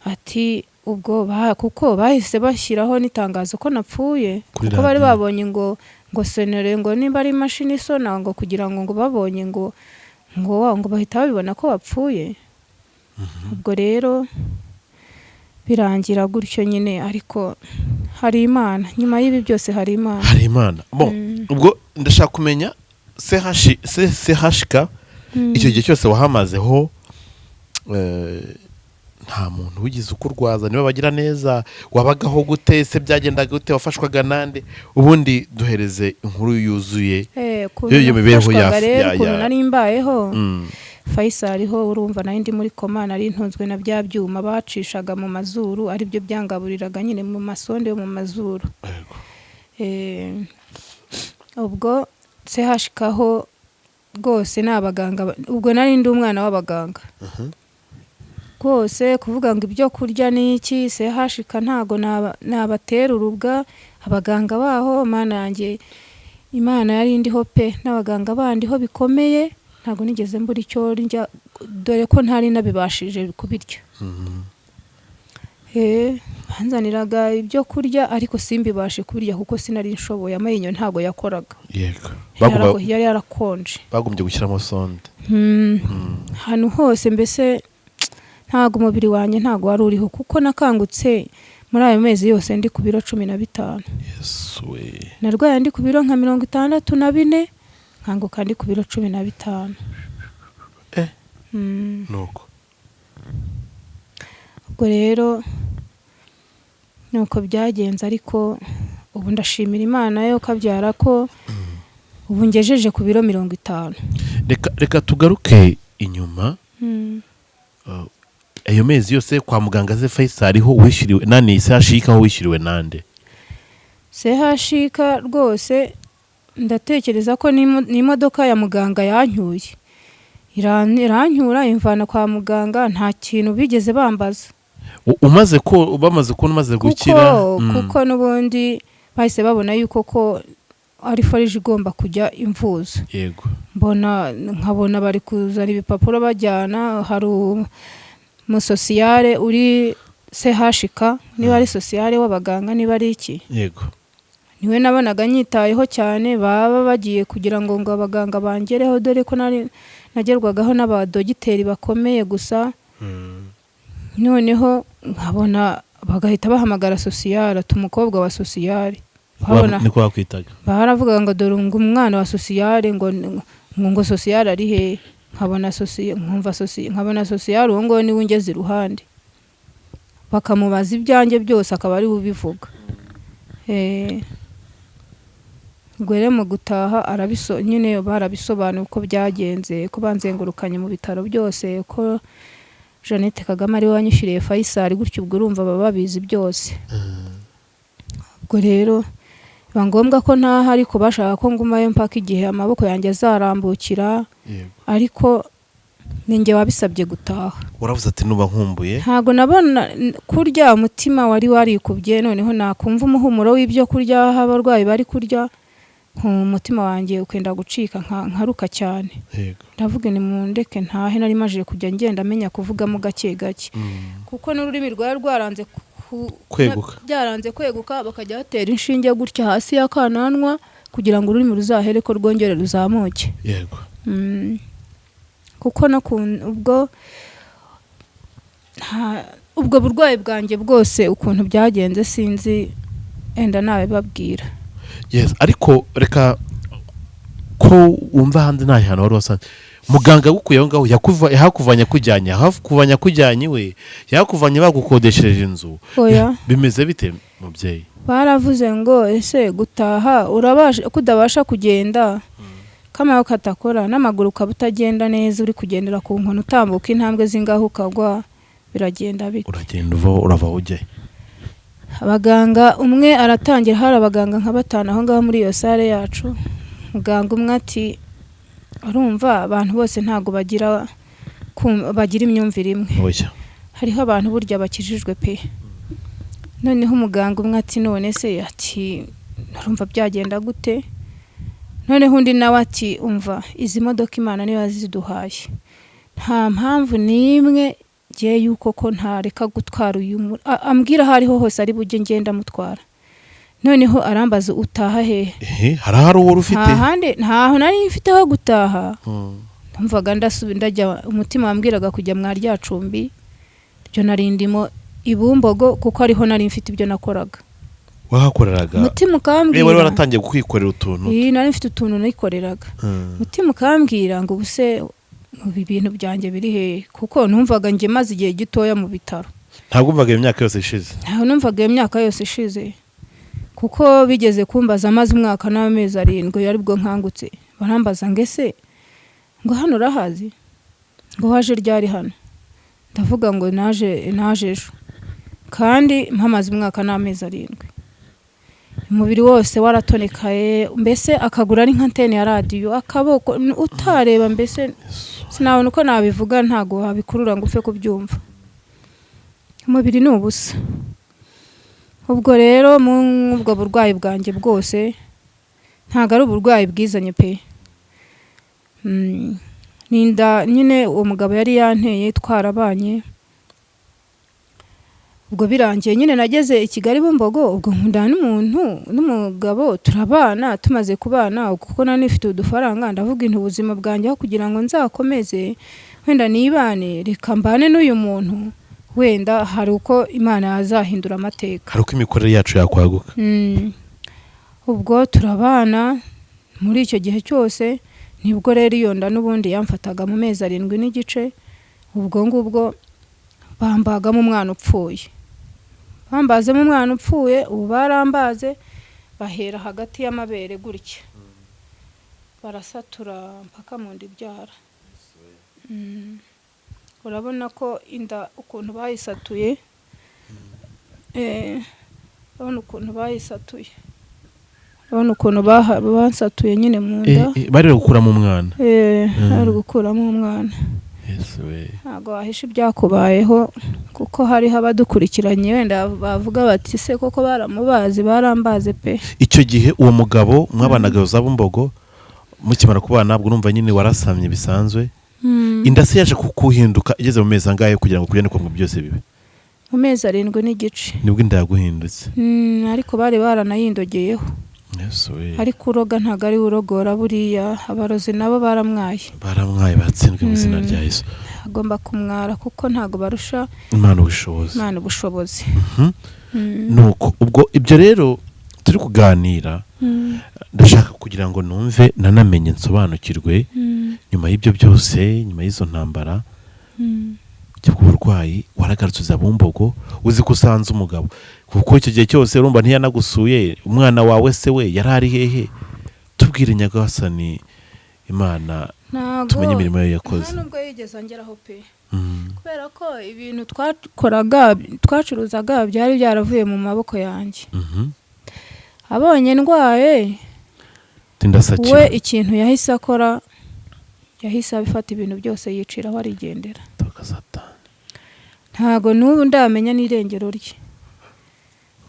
Ati ubwo kuko bahise bashyiraho n'itangazo ko napfuye, kuko bari babonye ngo senere ngo niba ari imashini isona ngo kugira ngo babonye ngo bahita babibona ko bapfuye. Ubwo rero birangira gutyo nyine, ariko hari Imana nyuma y'ibi byose, hari Imana, hari Imana. Ubwo ndashaka kumenya CHK icyo gihe cyose wahamazeho, nta muntu wigize ukurwaza, niba bagira neza wabagaho gute, se byagendaga gute, wafashwaga nande? Ubundi duhereze inkuru yuzuye iyo mibereho ya ukuntu nari mbayeho. Faisal ho urumva nari ndi muri koma, nari ntunzwe na bya byuma bacishaga mu mazuru, ari byo byangaburiraga nyine mu masonde yo mu mazuru. Ubwo CHK ho rwose n'abaganga, ubwo nari ndi umwana w'abaganga rwose, kuvuga ngo ibyo kurya n'iki, CHK ntago nabatera urubwa. Abaganga baho mana yanjye, Imana yari ndiho pe, n'abaganga bandi ho bikomeye, ntago nigeze mbura icyo ndya, dore ko ntari nabibashije kubirya. Banzaniraga ibyo kurya ariko simbibashe kubirya kuko sinari nshoboye, amenyo ntago yakoraga. Yego, yari yarakonje, bagombye gushyiramo sonde hano hose. Mbese ntago umubiri wanjye ntago wari uriho, kuko nakangutse muri ayo mezi yose ndi ku biro 15. Yesu we, narwaye ndi ku biro nka 64, nkanguka ndi ku biro 15. nuko ubwo rero nuko byagenze, ariko ubu ndashimira Imana yo kabyara ko ubu ngejeje ku biro 50. Reka tugaruke inyuma. Ayo mezi yose kwa muganga ze Faisal ho wishyiriwe nani? CHK ho wishyiriwe nande? CHK rwose ndatekereza ko n'imodoka ya muganga yancyuye, iranyura imvana kwa muganga, nta kintu bigeze bambaza. Bamaze kubona umaze gukira, kuko n'ubundi bahise babona yuko ko ari farije igomba kujya imvuza. Yego, nkabona bari kuzana ibipapuro bajyana, hari umusosiyare uri CHK, niba ari sosiyare w'abaganga niba ari iki. Yego, niwe nabonaga nyitayeho cyane, baba bagiye kugira ngo abaganga bangereho, dore ko nagerwagaho n'abadogiteri bakomeye gusa. Noneho nkabona bagahita bahamagara sosiyare, umukobwa wa sosiyare, niko bakwitaga, baravuga ngo dore umwana wa sosiyare, ngo sosiyare ari he. Nkabona sosiyare uwo ngo niwe ungeze iruhande, bakamubaza ibyanjye byose akaba ari bubivuga. Ubwo rero mu gutaha nyine barabisobanuye uko byagenze, ko banzengurukanye mu bitaro byose, ko Jeannette Kagame ari wanyishyuriye Faisal, gutyo ubwo urumva baba babizi byose. Ubwo rero biba ngombwa ko ntaha, ariko bashaka ko ngumayo mpaka igihe amaboko yanjye azarambukira. Ariko ninjye wabisabye gutaha. Uravuze ati nuba nkumbuye, ntago nabona kurya, umutima wari warikubye, noneho nakumva umuhumuro w'ibyo kurya abarwayi bari kurya, umutima wanjye ukenda gucika, nkaruka cyane. Ndavuga ni mundeke ntahe, nari maje kujya ngenda menya kuvugamo gake gake, kuko n'ururimi rwari rwaranze kweguka, bakajya batera inshinge gutya hasi y'akananwa kugira ngo ururimi ruzahere ko rwongere ruzamuke. Yego, kuko ubwo burwayi bwanjye bwose ukuntu byagenze sinzi, enda nawe babwira. Yes, ariko reka ko wumva hanze nta hantu wari wasanze muganga agukuye aho ngaho yakuvanye akujyanye we yakuvanye bagukodeshereje inzu. Oya. Bimeze bite mubyeyi? Baravuze ngo ese gutaha kudabasha kugenda kama katakora n'amaguru ukabutagenda neza uri kugendera ku nkono utambuka intambwe zingaho ukagwa biragenda bite? Uragenda urava ujye. Abaganga umwe aratangira, hari abaganga nka 5 aho ngaho muri iyo sale yacu. Muganga umwe ati urumva abantu bose ntago bagira imyumvire imwe. Oya. Hariho abantu burya bakijijwe pe. Noneho umuganga umwe ati none se ati urumva byagenda gute? Noneho undi nawe ati umva izi modoka Imana niyo yaziduhaye, nta mpamvu nimwe giye yuko ko ntareka gutwara uyu ambwira hariho hose ari bujye ngenda mutwara. Noneho arambaza utaha hehe? Hari uwo ufite? Ntaho nari mfite aho gutaha. Ndumvaga ndajya, umutima wambwiraga kujya mwarya cumbi ryo narindimo Ibumbogo kuko ariho nari mfite ibyo nakoraga. Wahakoreraga? Umutima ukambwira wari waratangiye kwikorera utuntu. Nari mfite utuntu nayikoreraga. Umutima ukambwira ngo ubuse ibintu byanjye biri he, kuko numvaga nge maze igihe gitoya mu bitaro. Ntabwo umvaga imyaka yose ishize? Ntabwo numvaga imyaka yose ishize, kuko bigeze kumbaza amaze umwaka n'amezi 7 yari bwo nkangutse. Barambaza ngese ngo hano urahazi, ngo waje ryari hano? Ndavuga ngo naje ejo, kandi mpamaze umwaka n'amezi 7. Umubiri wose waratonekaye, mbese akagura ari nk'antene ya radio, akaboko utareba, mbese sinabona uko nabivuga, ntago wabikurura ngo upfe kubyumva. Umubiri ni ubusa. Ubwo rero mu ubwo burwayi bwanjye bwose ntago ari uburwayi bwizanye pe. Ninda nyine uwo mugabo yari yanteye twarabanye. Ubwo birangiye nyine nageze i Kigali Bumbogo, ubwo nkunda n'umugabo turabana. Tumaze kubana kuko nani ifite udufaranga, ndavuga into ubuzima bwanjye aho kugira ngo nzakomeze wenda nibane, reka mbane n'uyu muntu, wenda hari uko Imana yazahindura amateka, hari uko imikorere yacu yakwaguka. Ubwo turabana muri icyo gihe cyose. Nibwo rero iyo nda n'ubundi yamfataga mu mezi 7 n'igice. Ubwo ngubwo bambagamo umwana upfuye. Bambazemo umwana upfuye, ubu barambaze bahera hagati y'amabere gutya, barasatura mpaka mu ndibyara. Urabona ko inda ukuntu bayisatuye, urabona ukuntu bayisatuye, urabona ukuntu bansatuye nyine mu nda. Bari gukuramo umwana? Bari gukuramo umwana. Ntago wahisha ibyakubayeho, kuko hariho abadukurikiranye wenda bavuga bati se koko barambaze pe. Icyo gihe uwo mugabo mwabanaga za Bumbogo mukimara kubana, nabwo numva nyine warasamye bisanzwe. Inda se yaje kukuhinduka igeze mu mezi angahe kugira ngo kugende kwa byose bibe? Mu mezi 7 n'igice nibwo inda yaguhindutse. Ariko bari baranayindogeyeho. Ariko uroga ntago ari urogora, buriya abarozi nabo baramwaye batsindwe mu izina rya Yesu. Agomba kumwara kuko ntago barusha Imana ubushobozi. Nuko ubwo ibyo rero turi kuganira, ndashaka kugira ngo numve nanamenye nsobanukirwe nyuma y'ibyo byose, nyuma y'izo ntambara cy'uburwayi waragarutse za Bumbogo, uzi kusanza umugabo, kuko icyo gihe cyose urumva ntiyanagusuye. Umwana wawe se we yarari hehe? Tubwire Nyagasani Imana tumenye imirimo yayo yakoze. Nubwo yigeze angeraho pe, kubera ko ibintu twacuruzaga byari byaravuye mu maboko yanjye. Abonye ndwaye we ikintu yahise akora, yahise abifata ibintu byose yiciraho arigendera. Ntago n'ubu ndamenya n'irengero rye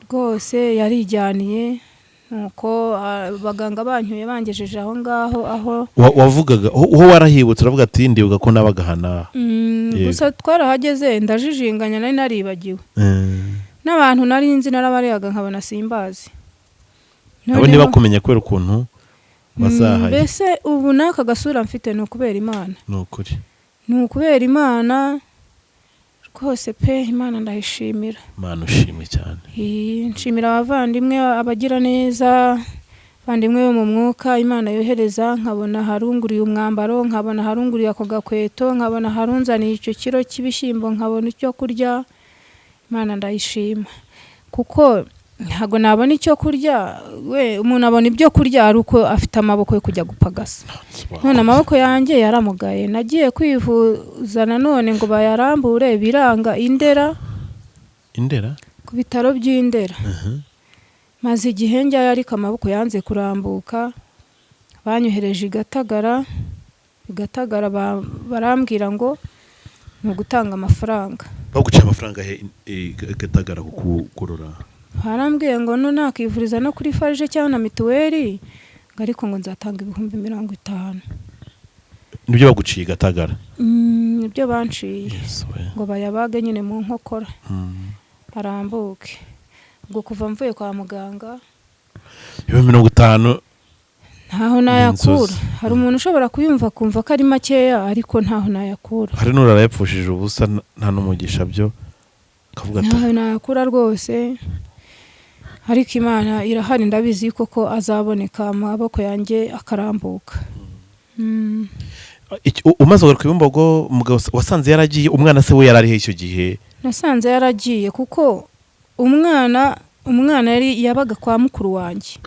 rwose, yarijyaniye. Nuko abaganga bancyuye bangejeje aho ngaho aho wavugaga uho warahibutse, uravuga ati ndibuka ko nabagahana. Gusa twarahageze ndajijinganya, nari naribagiwe n'abantu nari nzi, narabariyaga nkabona simbazi. Abo niba kumenya kwera ukuntu bazahaye. Mbese ubu naka gasura mfite no kubera Imana. Nukuri. Nukubera Imana rwose pe. Imana ndayishimira. Imana ushimwe cyane. Nshimira abavandimwe abagira neza, bandimwe bo mu mwuka Imana yohereza, nkabona harunguriye umwambaro, nkabona harunguriye ako gakweto, nkabona harunzaniye icyo kiro cy'ibishyimbo, nkabona icyo kurya. Imana ndayishima kuko ntago nabona icyo kurya, umuntu abona ibyo kurya ari uko afite amaboko yo kujya gupagasa. None amaboko yanjye yaramugaye, nagiye kwivuza nanone ngo bayarambure biranga Indera ku bitaro by'Indera. Maze igihe njyayo ariko amaboko yanze kurambuka, banyohereje Gatagara barambwira ngo ni ugutanga amafaranga. Baguciye amafaranga Gatagara kukurora? Barambwiye ngo nakivuriza no kuri farije cyangwa na mituweli, ariko ngo nzatanga 50,000. Nibyo baguciye Gatagara? Nibyo banciye. Ngo bayabage nyine mu nkokora arambuke. Ubwo kuva mvuye kwa muganga 50,000 ntaho nayakura. Hari umuntu ushobora kuyumva kumva ko ari makeya, ariko ntaho nayakura. Hari n'urara yapfushije ubusa nta n'umugisha byo kavuga ati ntaho nayakura rwose. Ariko Imana irahari, ndabizi koko azaboneka amaboko yanjye akarambuka. Umaze kugaruka Ibumbogo, umugabo wasanze yaragiye, umwana se we yararihe icyo gihe? Nasanze yaragiye kuko umwana yari yabaga kwa mukuru wanjye.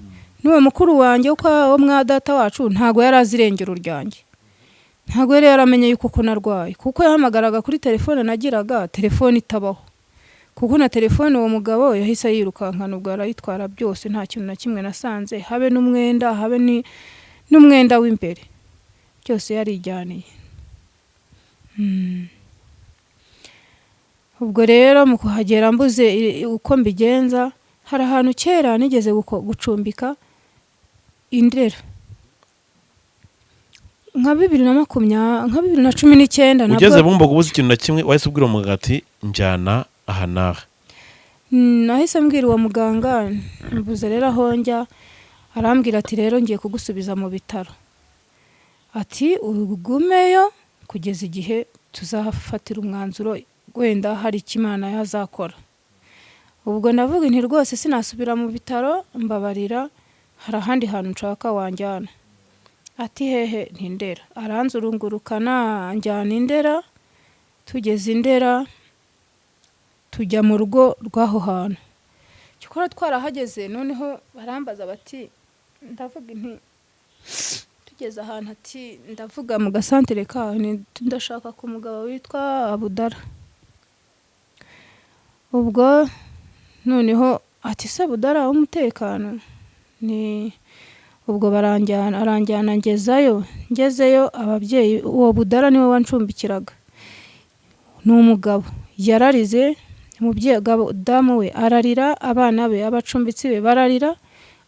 N'uwo mukuru wanjye wo mwa data wacu ntago yarazi irengero ryanjye. Ntago yari yaramenye yuko ko narwaye, kuko yahamagaraga kuri telefone nagiraga, telefone itabaho. Kuko na telefone uwo mugabo yahise yirukankana, ubwo arayitwara byose, nta kintu na kimwe nasanze, habe n'umwenda, habe n'umwenda w'imbere, byose yarijyaniye. Ubwo rero mu kuhagera mbuze uko mbigenza, hari ahantu kera nigeze gucumbika Indera nka 2019. Ugeze Bumbogo ubuze ikintu na kimwe, wahise ubwira umuganga ati njyana aha naha? Nahise mbwira uwo muganga, mbuze rero aho njya. Arambwira ati rero ngiye kugusubiza mu bitaro, ati ugumeyo kugeza igihe tuzafatira umwanzuro, wenda hari ikimana yazakora. Ubwo ndavuga nti rwose sinasubira mu bitaro, mbabarira, hari ahandi hantu nshaka wanjyana. Ati hehe? Ndera. Aranzurungurukana njyana Indera. Tugeze Indera tujya mu rugo rw'aho hantu. Cyokora twarahageze, noneho barambaza bati, ndavuga nti tugeze ahantu, ati ndavuga mu gasantere ka ndashaka ku mugabo witwa Abudara. Ubwo noneho ati se Abudara w'umutekano? Ni ubwo aranjyana ngezeyo ababyeyi, uwo Budara niwe wancumbikiraga. Ni umugabo yararize, umubyeyi damu we ararira, abana be abacumbitsi be bararira.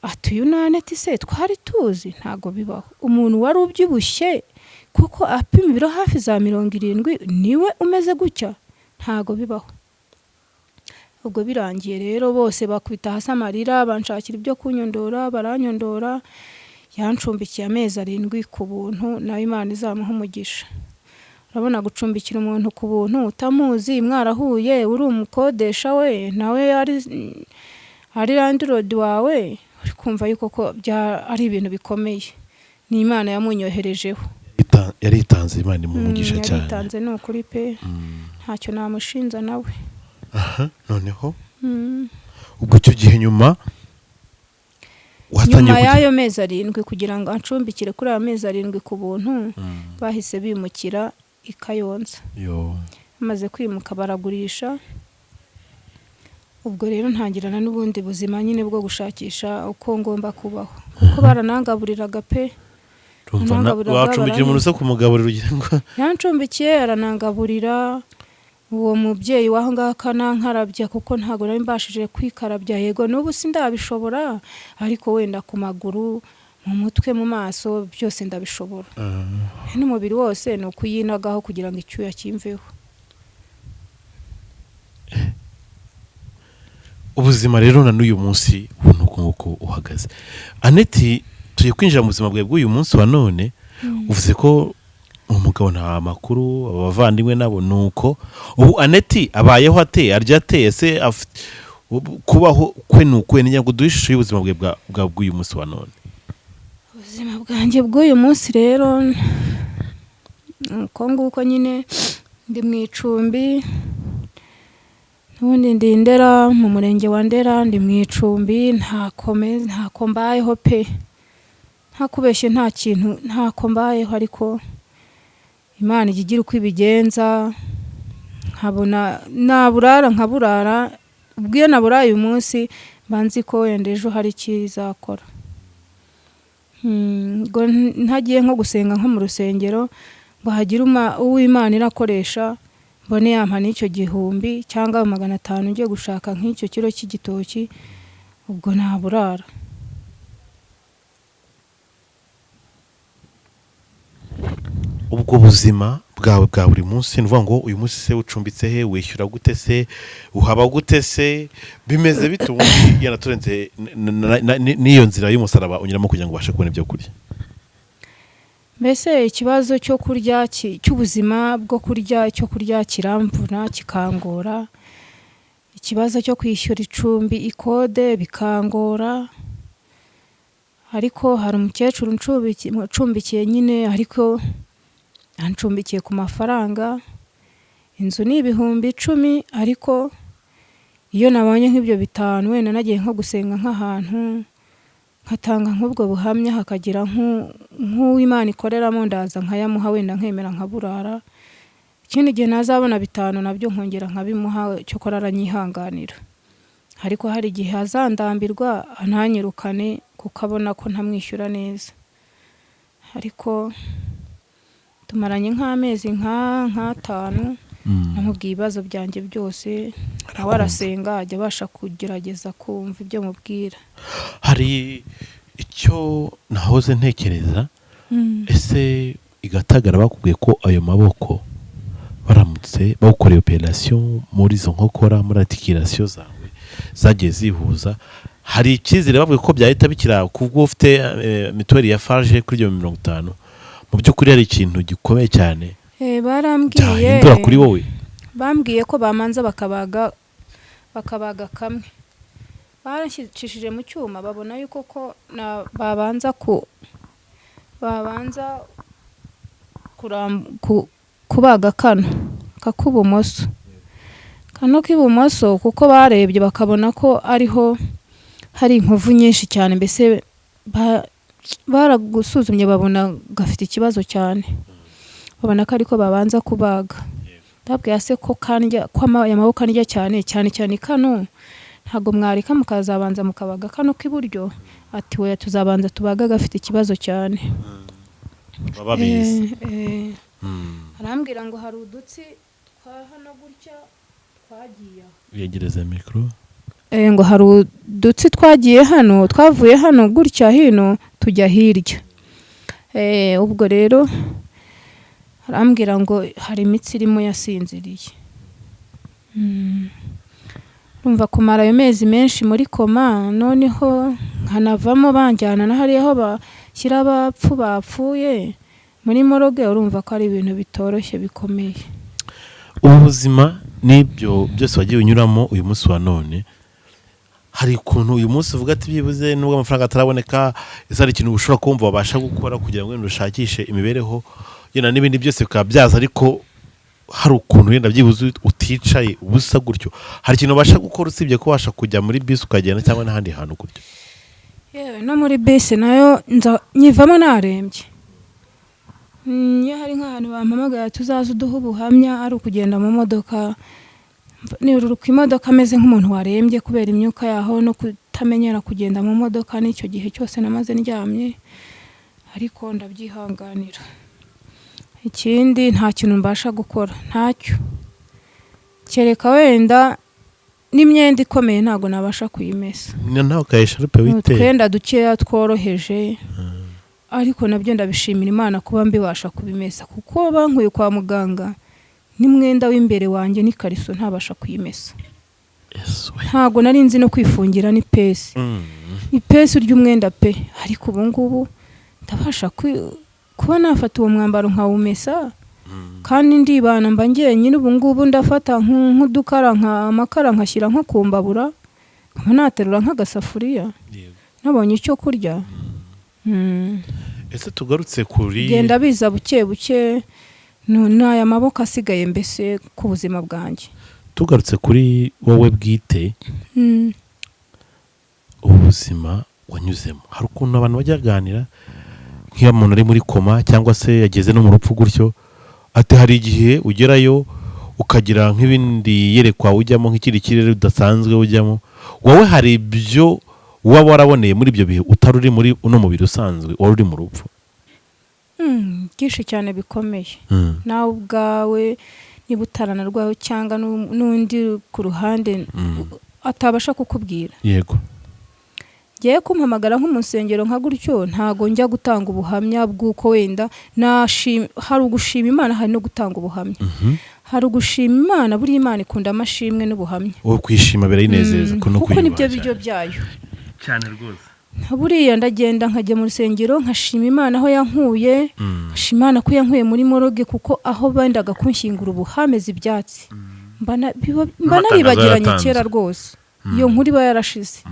Ati uyu Naneti se twari tuzi? Ntago bibaho. Umuntu wari ubyibushye kuko apima ibiro hafi za 70 niwe umeze gutya? Ntago bibaho. Ubwo birangiye rero bose bakubita hasi amarira, banshakira ibyo kunyondora, baranyondora. Yancumbikiye amezi 7 ku buntu, nayo Imana izamuha umugisha. Urabona gucumbikira umuntu ku buntu utamuzi, mwarahuye, uri umukodesha we, nawe ari landlord wawe, uri kumva yuko ko ari ibintu bikomeye. Ni Imana yamunyoherejeho. Yaritanze, Imana imumugisha cyane. Yaritanze ni ukuri pe, ntacyo namushinza nawe. Noneho ubwo icyo gihe nyuma y'ayo mezi 7 kugira ngo ancumbikire kuri ayo mezi 7 ku buntu, bahise bimukira i Kayonza. Amaze kwimuka baragurisha. Ubwo rero ntangirana n'ubundi buzima nyine bwo gushakisha uko ngomba kubaho, kuko baranangaburiraga pe. Wacumbikira umuntu se kumugaburira ugira ngo? Yancumbikiye aranangaburira. Uwo mubyeyi waho ngaho kanankarabya, kuko ntago nari mbashije kwikarabya. Yego n'ubu sindabishobora, ariko wenda ku maguru, mu mutwe, mu maso, byose ndabishobora. N'umubiri wose ni ukuyinagaho kugira ngo icyuya kimveho. Ubuzima rero na n'uyu munsi uko uhagaze. Aneti, tuye kwinjira mu buzima bwawe bw'uyu munsi wa none. Uvuze ko umugabo nta makuru, abavandimwe nabo nuko. Ubu Aneti abayeho ate, arya ate, se kubaho kwe nuko? Ni ngo duhishe y'ubuzima bwawe bw'uyu munsi wa none. ubuzima bwanjye bw'uyu munsi rero uko nguko nyine ndi mu icumbi n'ubundi ndi Ndera mu murenge wa Ndera ndi mu icumbi ntako mbayeho pe ntakubeshye nta kintu ntako mbayeho ariko Imana ijya igira uko ibigenza nkabona naburara nkaburara ubwo iyo naburaye uyu munsi banzi ko wenda ejo hari ikizakora ngo ntagiye nko gusenga nko mu rusengero ngo hagire uw'Imana irakoresha mbone yampa n'icyo 1,000 cyangwa 500 ngiye gushaka nk'icyo kilo cy'igitoki ubwo naburara. ubwo buzima bwawe bwa buri munsi nuvuga ngo uyu munsi se ucumbitse he, wishyura gute se, uhaba gute se, bimeze bite ubundi yanaturenze n'iyo nzira y'umusaraba unyuramo kugira ngo ubashe kubona ibyo kurya? Mbese ikibazo cyo kurya cy'ubuzima bwo kurya icyo kurya kiramvuna kikangora, ikibazo cyo kwishyura icumbi ikode bikangora, ariko hari umukecuru ncumbikiye nyine ariko ancumbikiye ku mafaranga, inzu ni 10,000 ariko iyo nabonye nk'ibyo 5 wenda nagiye nko gusenga nk'ahantu nkatanga nk'ubwo buhamya hakagira nk'uw'Imana ikoreramo ndaza nkayamuha wenda nkemera nkaburara, ikindi gihe nazabona 5 nabyo nkongera nkabimuha cyo koraranihanganira, ariko hari igihe azandambirwa antanyirukane kuko abona ko ntamwishyura neza, ariko tumaranye nk'amezi nk'atanu namubwiye ibibazo byanjye byose nawe arasenga ajya abasha kugerageza kumva ibyo mubwira. Hari icyo nahoze ntekereza, ese igatagara bakubwiye ko ayo maboko baramutse bawukoreye operation muri izo nkokora muri articulation zawe zagiye zihuza, hari icyizere bavuye ko byahita bikira kubwo ufite mituweli ya farge kuri 50? Mu by'ukuri hari ikintu gikomeye cyane barambwiye kuri wowe. Bambwiye ko bamanza bakabaga kamwe, barashishije mu cyuma babona yuko ko babanza kubaga kano kakubumoso, kano k'ibumoso kuko barebye bakabona ko ariho hari inkovu nyinshi cyane, mbese baragusuzumye babona gafite ikibazo cyane, babona ko ariko babanza kubaga. Ndabwiye se ko kandya amaboko andya cyane kano ntago mwarika mukazabanza mukabaga kano k'iburyo, ati we tuzabanza tubaga gafite ikibazo cyane. Bababizi arambwira ngo hari udutsi twa hano gutya twagiye yegereza mikro, ngo hari udutsi twagiye hano twavuye hano gutya hino tujya hirya, ubwo rero arambwira ngo hari imitsi irimo yasinziriye. Urumva kumara ayo mezi menshi muri koma, noneho nkanavamo banjyana na hariya aho bashyira abapfu bapfuye muri moroge, urumva ko ari ibintu bitoroshye bikomeye. Ubuzima n'ibyo byose wagiye unyuramo uyu munsi wa none, hari ukuntu uyu munsi uvuga ati byibuze nubwo amafaranga ataraboneka ese hari ikintu ushobora kumva wabasha gukora kugira ngo ushakishe imibereho yena n'ibindi byose bikabyaza, ariko hari ukuntu yenda byibuze uticaye ubusa gutyo, hari ikintu ubasha gukora usibye ko washa kujya muri bisi ukagenda cyangwa n'ahandi hantu gutyo? Yewe no muri bisi nayo nyivamo narembye, iyo hari nk'ahantu bampamagaye tuzaza uduha ubuhamya ari ukugenda mu modoka, niruruka imodoka ameze nk'umuntu warembye kubera imyuka yaho no kutamenyera kugenda mu modoka, n'icyo gihe cyose namaze ndyamye, ariko ndabyihanganira. Ikindi nta kintu mbasha gukora, ntacyo, kereka wenda n'imyenda ikomeye ntago nabasha kuyimesa, nawe ukayisharupe wite twenda dukeya tworoheje, ariko nabyo ndabishimira Imana kuba mbibasha kubimesa, kuko bankuye kwa muganga n'imwenda w'imbere wanjye n'ikariso ntabasha kuyimesa. Ntago nari nzi no kwifungira n'ipesi, ipesi ry'umwenda pe, ariko ubu ngubu ndabasha kuba nafata uwo mwambaro nkawumesa, kandi ndibana mba ngiye nyine ubu ngubu ndafata nk'udukara amakara nkashyira nko kumbabura, nkaba naterura nk'agasafuriya nabonye icyo kurya. ese tugarutse kuri genda biza buke buke n'aya maboko asigaye mbese ku buzima bwanjye. tugarutse kuri wowe bwite ubuzima wanyuzemo, hari ukuntu abantu bajya baganira nk'iyo umuntu ari muri koma cyangwa se yageze no mu rupfu gutyo, ati hari igihe ugerayo ukagira nk'ibindi yerekwa ujyamo, nk'ikindi kirere udasanzwe ujyamo. Wowe hari ibyo waba waraboneye muri ibyo bihe utari uri muri uno mubiri usanzwe wari uri mu rupfu? Byinshi cyane bikomeye. Nawe ubwawe niba utaranarwaho cyangwa n'undi ku ruhande atabasha kukubwira. Yego. Ngiye kumpamagara nk'umusengero nka gutyo ntago njya gutanga ubuhamya bw'uko wenda hari ugushima Imana, hari no gutanga ubuhamya. Hari ugushima Imana, buri Imana ikunda amashimwe n'ubuhamya. Wowe kwishima birayinezeza kuko nibyo biryo byayo cyane rwose. Buriya ndagenda nkajya mu rusengero nkashima Imana aho yankuye, nkashima Imana ko yankuye muri moroge, kuko aho bendaga kunshyingura ubu hameze ibyatsi. Mbana ribagiranye kera rwose. Iyo nkuru iba yarashize.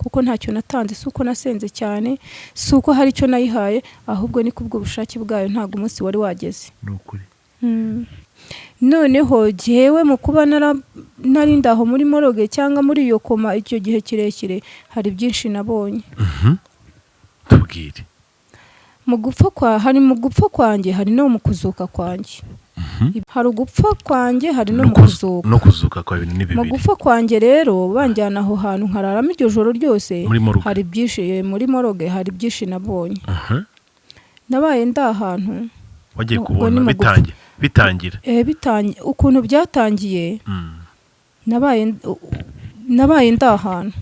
Kuko ntacyo natanze, suko nasenze cyane, suko hari icyo nayihaye, ahubwo ni kubwo bushake bwayo, ntago umunsi wari wageze. Nukuri. Noneho jewe mu kuba nari ndaho muri moroge cyangwa muri iyo koma icyo gihe kirekire, hari byinshi nabonye. Tubwire. Mu gupfa kwanjye hari no mu kuzuka kwanjye. Hari ugupfa kwanjye hari no mu kuzuka. No kuzuka kwa ibintu n'ibibiri. Mu gupfa kwanjye rero banjyana aho hantu nkararamo iryo joro ryose, hari byinshi muri moroge, hari byinshi nabonye. Nabaye ndahantu. Wagiye kubona bitangira. Ukuntu byatangiye. Nabaye ndahantu.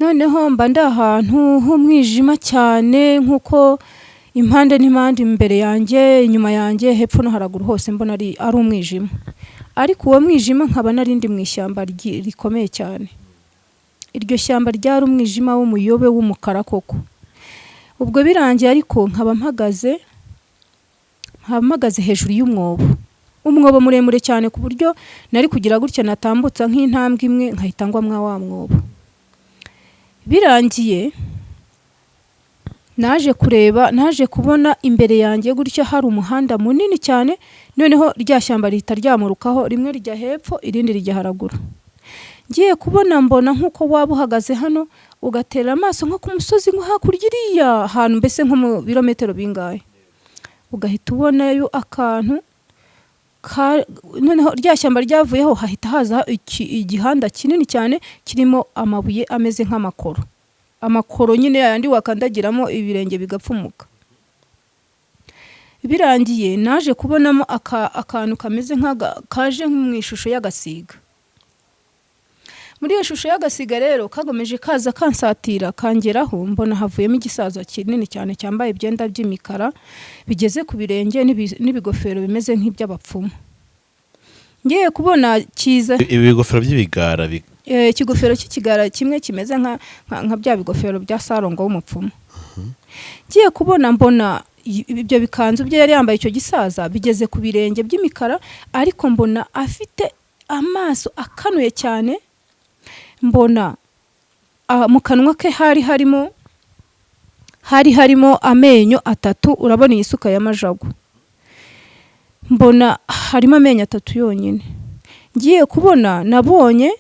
Noneho mba ndahantu h'umwijima cyane, nkuko impande n'impande, imbere yanjye, inyuma yanjye, hepfo no haraguru hose mbona ari umwijima. Ariko uwo mwijima nkaba narindi mu ishyamba rikomeye cyane. Iryo shyamba ryari umwijima w'umuyobe w'umukara koko. Ubwo birangiye ariko nkaba mpagaze hejuru y'umwobo. Umwobo muremure cyane ku buryo nari kugira gutya natambutsa nk'intambwe imwe nkahita ngwa mwa wa mwobo. Birangiye naje kubona imbere yanjye gutya hari umuhanda munini cyane, noneho rya shyamba rihita ryamurukaho, rimwe rijya hepfo irindi rijya haraguru. Ngiye kubona mbona nkuko waba uhagaze hano ugatera amaso nko ku musozi nko hakurya iriya hantu, mbese nko mu birometero bingahe, ugahita ubonayo akantu noneho rya shyamba ryavuyeho hahita haza igihanda kinini cyane kirimo amabuye ameze nk'amakoro. Amakoro nyine yandi wakandagiramo ibirenge bigapfumuka. Birangiye naje kubonamo akantu kameze kaje mu ishusho y'agasiga. Muri iyo shusho y'agasiga rero kagomeje kaza kansatira, kangeraho mbona havuyemo igisaza kinini cyane cyambaye ibyenda by'imikara bigeze ku birenge n'ibigofero bimeze nk'iby'abapfumu. Ngiye kubona kiza ibigofero by'ibigara ikigofero cy'ikigara kimwe kimeze nka bya bigofero bya Sarongo w'umupfumu. Ngiye kubona mbona ibyo bikanzu bye yari yambaye icyo gisaza bigeze ku birenge by'imikara, ariko mbona afite amaso akanuye cyane. Mbona mu kanwa ke hari harimo amenyo atatu, urabona iyi suka y'amajagu. Mbona harimo amenyo atatu yonyine. Ngiye kubona nabonye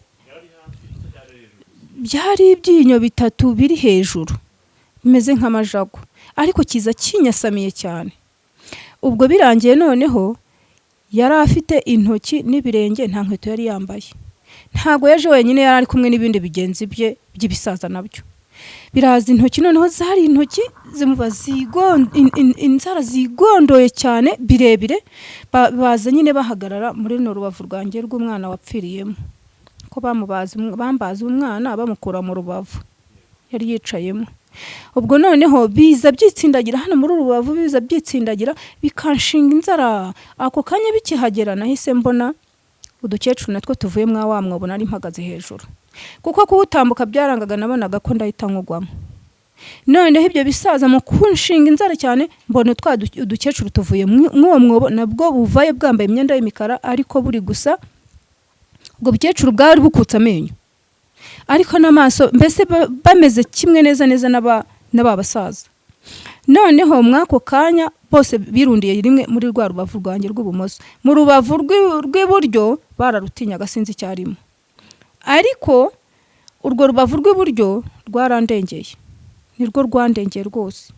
byari ibyinyo bitatu biri hejuru bimeze nk'amajagu, ariko kiza kinyasamiye cyane. Ubwo birangiye noneho yari afite intoki n'ibirenge, nta nkweto yari yambaye. Ntago yaje wenyine, yari ari kumwe n'ibindi bigenzi bye by'ibisaza nabyo. Biraza intoki, noneho zari intoki zimuba inzara zigondoye cyane birebire, baza nyine bahagarara muri no rubavu rwanjye rw'umwana wapfiriyemo. Ko bambaza umwana bamukura mu rubavu yari yicayemo. Ubwo noneho biza byitsindagira hano muri rubavu, biza byitsindagira bikanshinga inzara. Ako kanya bikihagera nahise mbona udukecuru natwo tuvuye mwa wa mwobo nari mpagaze hejuru, kuko kuwutambuka byarangaga nabonaga ko ndahita nkugwamo. Noneho ibyo bisaza mu kunshinga inzara cyane, mbona udukecuru tuvuye mw'uwo mwobo nabwo buvaye bwambaye imyenda y'imikara, ariko buri gusa ubwo bukecuru bwari bukutse amenyo, ariko n'amaso mbese bameze kimwe neza n'ababasaza. Noneho mwako kanya bose birundiye rimwe muri rwa rubavu rwanjye rw'ubumoso. Mu rubavu rw'iburyo bararutinyaga sinzi cyarimo. Ariko urwo rubavu rw'iburyo rwarandengeye. Nirwo rwandengeye rwose.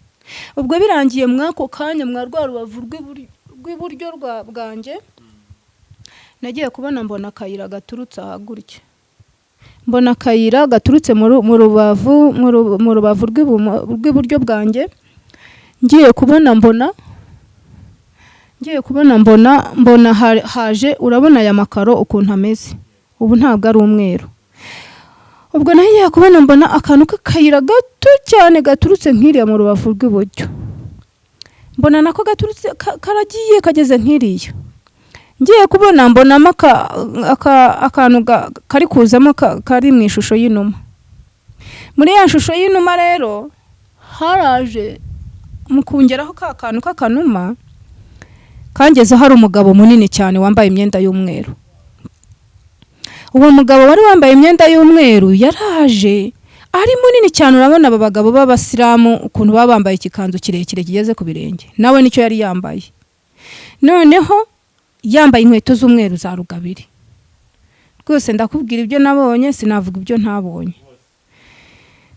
Ubwo birangiye mwako kanya mwa rwa rubavu rw'iburyo bwanjye nagiye kubona mbona akayira gaturutse ahagurya. Mbona akayira gaturutse mu rubavu rw'iburyo bwanjye. Ngiye kubona mbona haje urabona aya makaro ukuntu ameze. Ubu ntabwo ari umweru. Ubwo nagiye kubona mbona akantu k'akayira gato cyane gaturutse nk'iriya mu rubavu rw'iburyo. Mbona nako gaturutse karagiye kageze nk'iriya. Ngiye kubona mbonamo akantu kari kuzamo kari mu ishusho y'inuma. Muri ya shusho y'inuma rero haraje mukungeraho ka kantu k'akanuma kangeze hari umugabo munini cyane wambaye imyenda y'umweru. Uwo mugabo wari wambaye imyenda y'umweru yaraje ari munini cyane. Urabona aba bagabo b'abasilamu ukuntu baba bambaye ikikanzu kirekire kigeze ku birenge, nawe nicyo yari yambaye. Noneho yambaye inkweto z'umweru za rugabire. Rwose ndakubwira ibyo nabonye, sinavuga ibyo ntabonye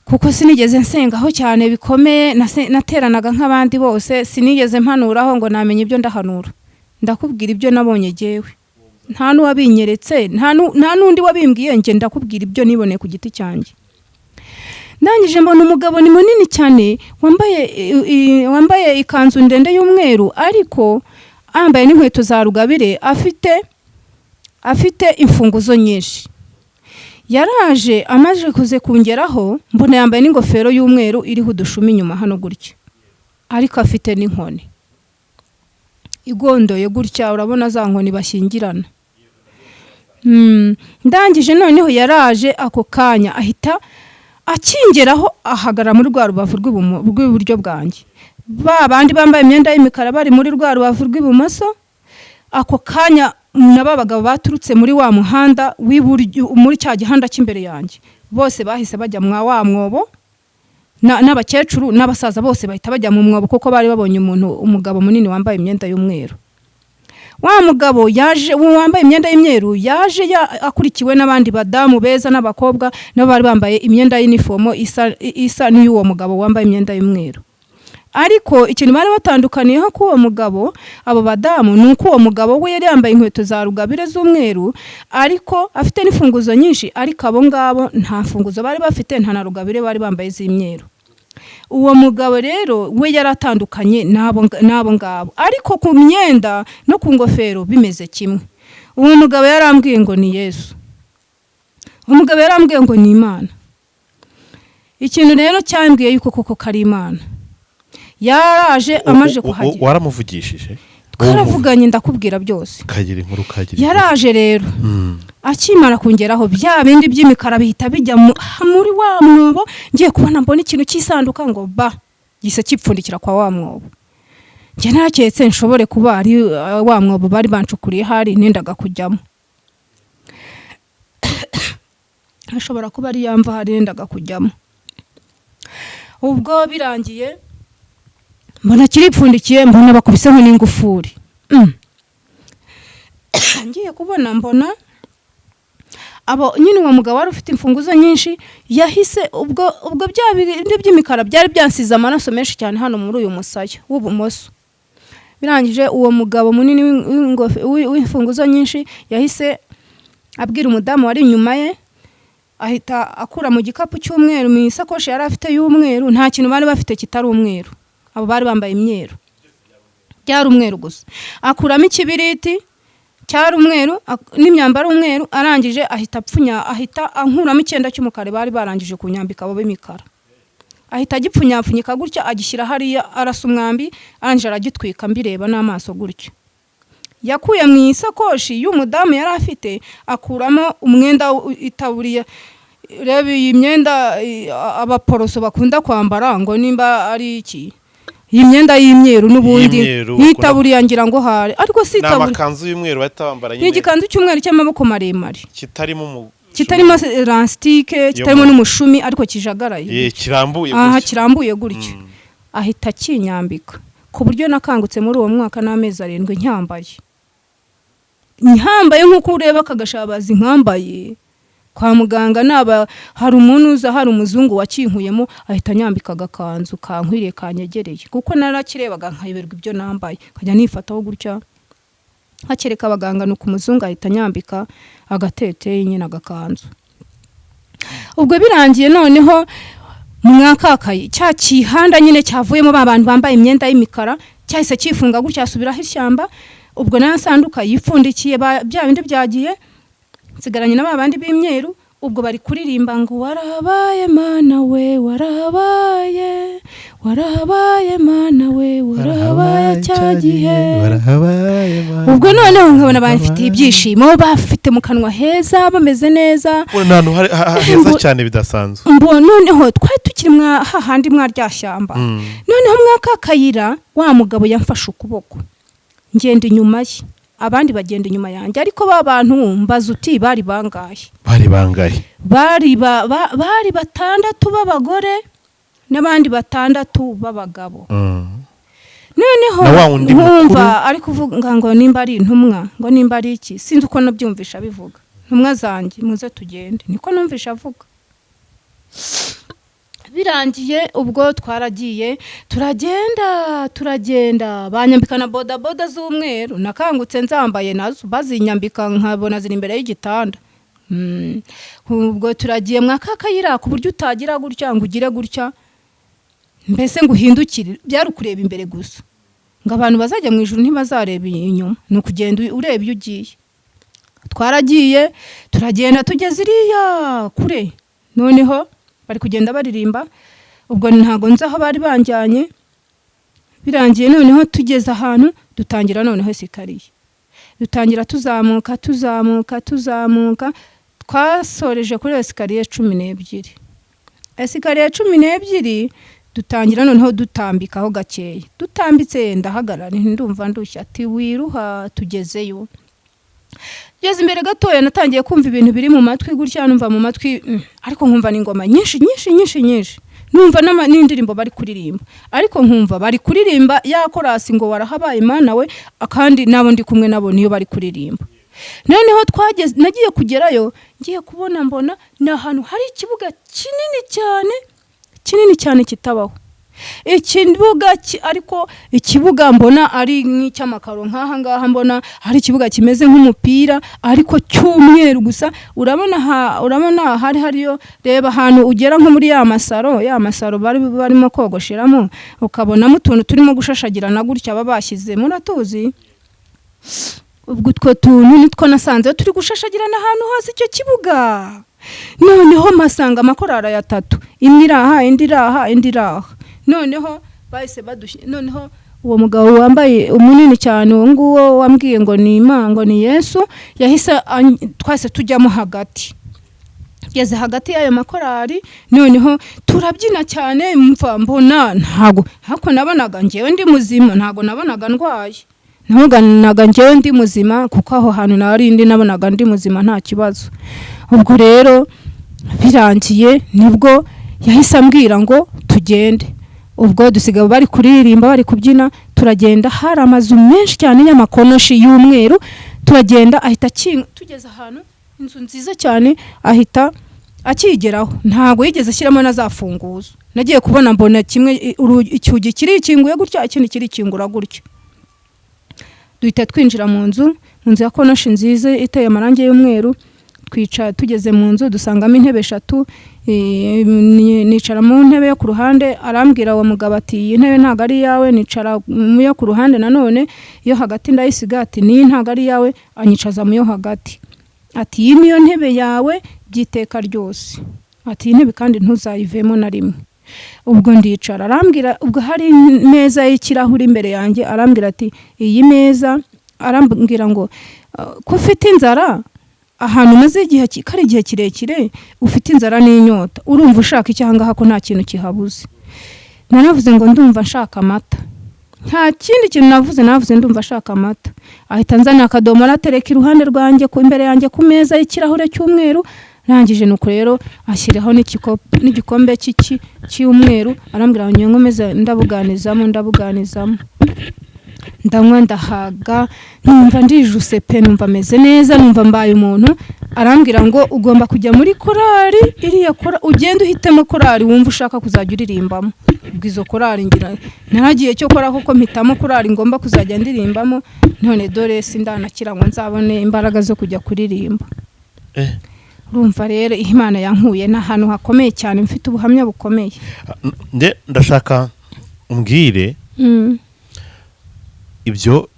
kuko sinigeze nsengaho cyane bikomeye. Nateranaga nk'abandi bose, sinigeze mpanuraho ngo namenye ibyo ndahanura. Ndakubwira ibyo nabonye jewe, nta n'uwabinyeretse, nta n'undi wabimbwiye. Nge ndakubwira ibyo nibone ku giti cyanjye. Ndangije mbona umugabo ni munini cyane wambaye ikanzu ndende y'umweru, ariko ambaye n'inkweto za rugabire, afite imfunguzo nyinshi. Yaraje amaje kuze kungeraho mbona yambaye n'ingofero y'umweru iriho udushumi inyuma hano gutya, ariko afite n'inkoni igondoye gutya. Urabona za nkoni bashyingirana. Ndangije noneho yaraje ako kanya ahita akingeraho ahagara muri rwa rubavu rw'iburyo bwanjye. Bandi bambaye imyenda y'imikara bari muri rwa rubavu rw'ibumoso. Ako kanya n'abagabo baturutse muri wa muhanda w'iburyo, muri cya gihanda cy'imbere yanjye, bose bahise bajya mwa wa mwobo. N'abakecuru n'abasaza bose bahita bajya mu mwobo kuko bari babonye umugabo munini wambaye imyenda y'umweru. Wa mugabo yaje wambaye imyenda y'imyeru yaje akurikiwe n'abandi badamu beza n'abakobwa nabo bari bambaye imyenda y'inifomo isa n'uwo mugabo wambaye imyenda y'umweru. Ariko ikintu bari batandukaniyeho ko uwo mugabo, abo badamu, nuko uwo mugabo we yari yambaye inkweto za rugabire z'umweru ariko afite n'ifunguzo nyinshi, ariko abo ngabo nta mfunguzo bari bafite, nta na rugabire bari bambaye z'imyeru. Uwo mugabo rero we yaratandukanye n'abo ngabo, ariko ku myenda no ku ngofero bimeze kimwe. Uwo mugabo yarambwiye ngo ni Yesu. Umugabo yarambwiye ngo ni Imana. Ikintu rero cyambwiye yuko koko kari Imana. Yaraje amaje kuhagera. Waramuvugishije? Twaravuganye ndakubwira byose. Kagira inkuru kagira. Yaraje rero. Akimara kungeraho bya bindi by'imikara bihita bijya muri wa mwobo. Ngiye kubona mbona ikintu cy'isanduka ngo gise kipfundikira kwa wa mwobo. Nge naketse nshobore kuba ari wa mwobo bari bancukuriye hari nendaga kujyamo. Ashobora kuba ari yamva hari nendaga kujyamo. Ubwo birangiye mbona kiripfundikiye, mbona bakubiseho n'ingufuri. Ngiye kubona mbona abo nyine uwo mugabo wari ufite imfunguzo nyinshi yahise ubwo bya bindi by'imikara byari byansize amaraso menshi cyane hano muri uyu musaya w'ubumoso. Birangije uwo mugabo munini w'imfunguzo nyinshi yahise abwira umudamu wari inyuma ye, ahita akura mu gikapu cy'umweru mu isakoshi yari afite y'umweru. Nta kintu bari bafite kitari umweru, abo bari bambaye imyeru, byari umweru gusa. Akuramo ikibiriti cyari umweru n'imyambaro umweru. Arangije ahita ankuramo icyenda cy'umukara bari barangije kunyambika abo b'imikara. Ahita agipfunyapfunyika gutya agishyira hariya, arasa umwambi, arangije aragitwika mbireba n'amaso gutya. Yakuye mu isakoshi y'umudamu yari afite, akuramo umwenda itaburiya. Reba iyi myenda abaporoso bakunda kwambara ngo nimba ari iki, iyi myenda y'imyeru n'ubundi n'itaburiya ngira ngo hari, ariko si itaburiya. N'amakanzu y'umweru bahita bambara nyine. Ni igikanzu cy'umweru cy'amaboko maremare kitarimo kitarimo elastique kitarimo n'umushumi ariko kijagaraye kirambuye kirambuye gutyo ahita kinyambika ku buryo nakangutse muri uwo mwaka n'amezi 7 nyambaye nk'uko ureba kagashabazi nkambaye kwa muganga naba hari umuntu uza hari umuzungu wakinkuyemo ahita nyambika agakanzu kankwiriye kanyegereye kuko narakirebaga nkayiberwa ibyo nambaye kajya nifataho gutya hakereka abaganga nuko umuzungu ahita nyambika agatete nyine agakanzu. Ubwo birangiye noneho mwakakaye cya kihanda nyine cyavuyemo babantu bambaye imyenda y'imikara cyahise kifunga gutya asubiraho ishyamba. Ubwo nasanduka yipfundikiye bya bindi byagiye sigaranye na babandi b'imyeru. Ubwo bari kuririmba ngo warabaye mana we warabaye mana we warabaye cyagihe. Ubwo noneho nkabona bafite ibyishimo bafite mu kanwa heza bameze neza nano heza cyane bidasanzwe. Mbo noneho twari tukiri mwa hahandi mwa ryashyamba noneho mwakakayira wa mugabo yamfashe ukuboko ngenda inyuma ye abandi bagenda inyuma yanjye ariko babantu mbaza uti bari bangahe bari 6 b'abagore n'abandi 6 b'abagabo. Noneho nkumva ari kuvuga ngo nimba ari intumwa ngo nimba ari iki sinzi uko nabyumvisha bivuga ntumwa zanjye muze tugende niko numvisha avuga. Birangiye ubwo twaragiye turagenda banyambikana boda z'umweru nakangutse nzambaye nazo bazinyambika nkabona ziri imbere y'igitanda. Ubwo turagiye mwakakayira ku buryo utagira gutya ngo ugire gutya mbese ngo uhindukire byari kureba imbere gusa ngo abantu bazajya mu ijuru ntibazareba inyuma no kugenda ureba iyo ugiye. Twaragiye turagenda tugeze iriya kure noneho bari kugenda baririmba. Ubwo ntago nzi aho bari banjyanye. Birangiye noneho tugeze ahantu dutangira noneho esikariye dutangira tuzamuka twasoreje kuri esikariye 12 esikariye 12 dutangira noneho dutambikaho gakeya dutambitse ndahagarara ndumva ndushya ati wiruha tugezeyo. Geze imbere gatoya natangiye kumva ibintu biri mu matwi gutya numva mu matwi ariko nkumva n'ingoma nyinshi numva n'indirimbo bari kuririmba ariko nkumva bari kuririmba ya korasi ngo warahabaye mana we akandi nabo ndi kumwe nabo niyo bari kuririmba. Noneho twageze nagiye kugerayo ngiye kubona mbona na ahantu hari ikibuga kinini cyane kitabaho ikibuga ariko ikibuga mbona ari nk'icyamakaro nkaha ngaha mbona hari ikibuga kimeze nk'umupira ariko cy'umweru gusa urabona hariyo reba ahantu ugera nko muri ya masaro barimo kogosheramo ukabonamo utuntu turimo gushashagirana gutya babashyize muratuzi. Ubwo utwo tuntu nitwo nasanze turi gushashagirana ahantu hose icyo kibuga. Noneho masanga amakorara ya 3 imwe iraha indi iraha noneho bahise noneho uwo mugabo wambaye umunini cyane uwo nguwo wambwiye ngo ni imango ni Yesu yahise twase tujyamo hagati yeze hagati y'ayo makorari noneho turabyina cyane mva mbona ntago hako nabonaga ngewe ndi muzima ntago nabonaga ndwaye nabonaga ngewe ndi muzima kuko aho hantu nari ndi nabonaga ndi muzima nta kibazo. Ubwo rero birangiye nibwo yahise ambwira ngo tugende. Ubwo dusigaye bari kuririmba bari kubyina turagenda hari amazu menshi cyane y'amakonoshi y'umweru turagenda ahita tugeze ahantu inzu nziza cyane ahita akigeraho ntago yigeze ashyiramo na zafunguzo nagiye kubona mbona kimwe icyugi kiri kinguye gutya ikindi kiri kingura gutya. Duhita twinjira mu nzu ya konoshi nziza iteye amarangi y'umweru tugeze mu nzu dusangamo intebe 3 nicara mu ntebe yo ku ruhande arambwira wa mugabo ati iyi ntebe ntago ari yawe nicara mu yo ku ruhande nanone iyo hagati ndayisiga ati ni ntago ari yawe anyicaza mu yo hagati ati iyi niyo ntebe yawe byiteka ryose ati iyi ntebe kandi ntuzayivemo na rimwe. Ubwo ndicara arambwira ubwo hari meza y'ikirahuri imbere yanjye arambwira ati iyi meza arambwira ngo ko ufite inzara ahantu maze igihe kari igihe kirekire ufite inzara n'inyota urumva ushaka icyanga hako nta kintu kihabuze. Nanavuze ngo ndumva nshaka amata nta kindi kintu navuze ndumva nshaka amata ahita nzana akadomora atereka iruhande rwanjye ku imbere yanjye ku meza y'ikirahure cy'umweru rangije nuko rero ashyiraho n'igikombe cy'umweru arambwira ngo nkomeze ndabuganizamo ndanywa ndahaga numva ndijuse pe numva meze neza numva mbaye umuntu arambwira ngo ugomba kujya muri korari iriya ugenda uhitemo korari wumva ushaka kuzajya uririmbamo ubwo izo korari ngira naragiye cyo kora kuko mpitamo korari ngomba kuzajya ndirimbamo none dore sindanakira ngo nzabone imbaraga zo kujya kuririmba urumva rero Imana yankuye n'ahantu hakomeye cyane mfite ubuhamya bukomeye ndashaka umbwire ibyo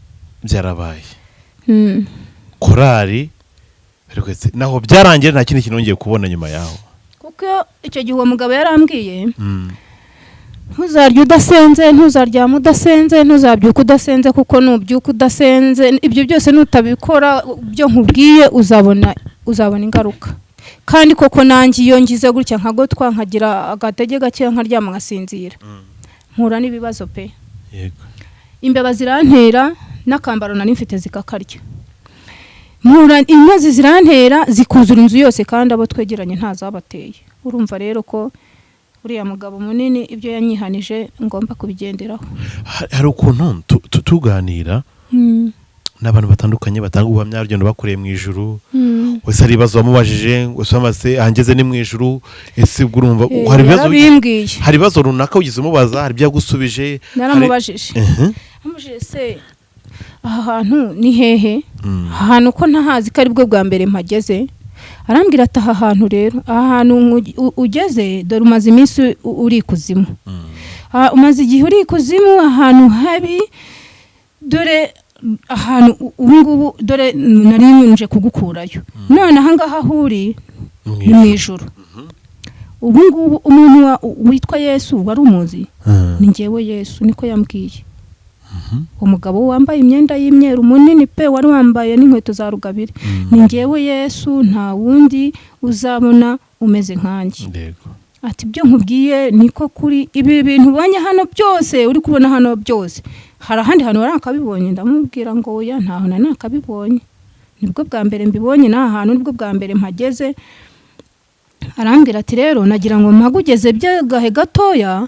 byarabaye korari naho byarangiye nta kindi kintu ngiye kubona nyuma yaho kuko icyo gihe uwo mugabo yarambwiye ntuzarya udasenze ntuzaryama udasenze ntuzabyuka udasenze kuko nubyuka udasenze ibyo byose nutabikora byo nkubwiye uzabona ingaruka kandi koko nanjye iyo ngize gutya nkagotwa nkagira agatege gake nkaryama nkasinzira mpura n'ibibazo pe yego imbeba zirantera n'akambaro nari mfite zikakarya inkozi zirantera zikuzura inzu yose kandi abo twegeranye ntazabateye urumva rero ko uriya mugabo munini ibyo yanyihanije ngomba kubigenderaho hari ukuntu tuganira n'abantu batandukanye batanga ubuhamya urugendo bakoreye mu ijuru wese hari ibibazo wamubajije wese wamaze ahangeze ni mu ijuru ese urumva hari ibibazo runaka ugize umubaza hari ibyo yagusubije naramubajije amujije se aha hantu ni hehe aha hantu ko ntahazi ko ari bwo bwa mbere mpageze arambwira ati aha hantu rero aha hantu ugeze dore umaze iminsi uri ikuzimu umaze igihe uri ikuzimu ahantu habi dore ahantu ubungubu dore nari nje kugukurayo none ahangaha uri ni mu ijuru ubungubu umuntu witwa Yesu wari umuzi ni njyewe Yesu niko yambwiye umugabo wambaye imyenda y'imyeru munini pe wari wambaye n'inkweto za rugabire ni njyewe Yesu nta wundi uzabona umeze nkanjye ati byo nkubwiye niko kuri ibi bintu ubonye hano byose uri kubona hano byose hari ahandi hantu warakabibonye ndamubwira ngo oya ntaho nakabibonye nibwo bwa mbere mbibonye n'aha hantu nibwo bwa mbere mpageze arambwira ati rero nagira ngo mpagugeze byagahe gatoya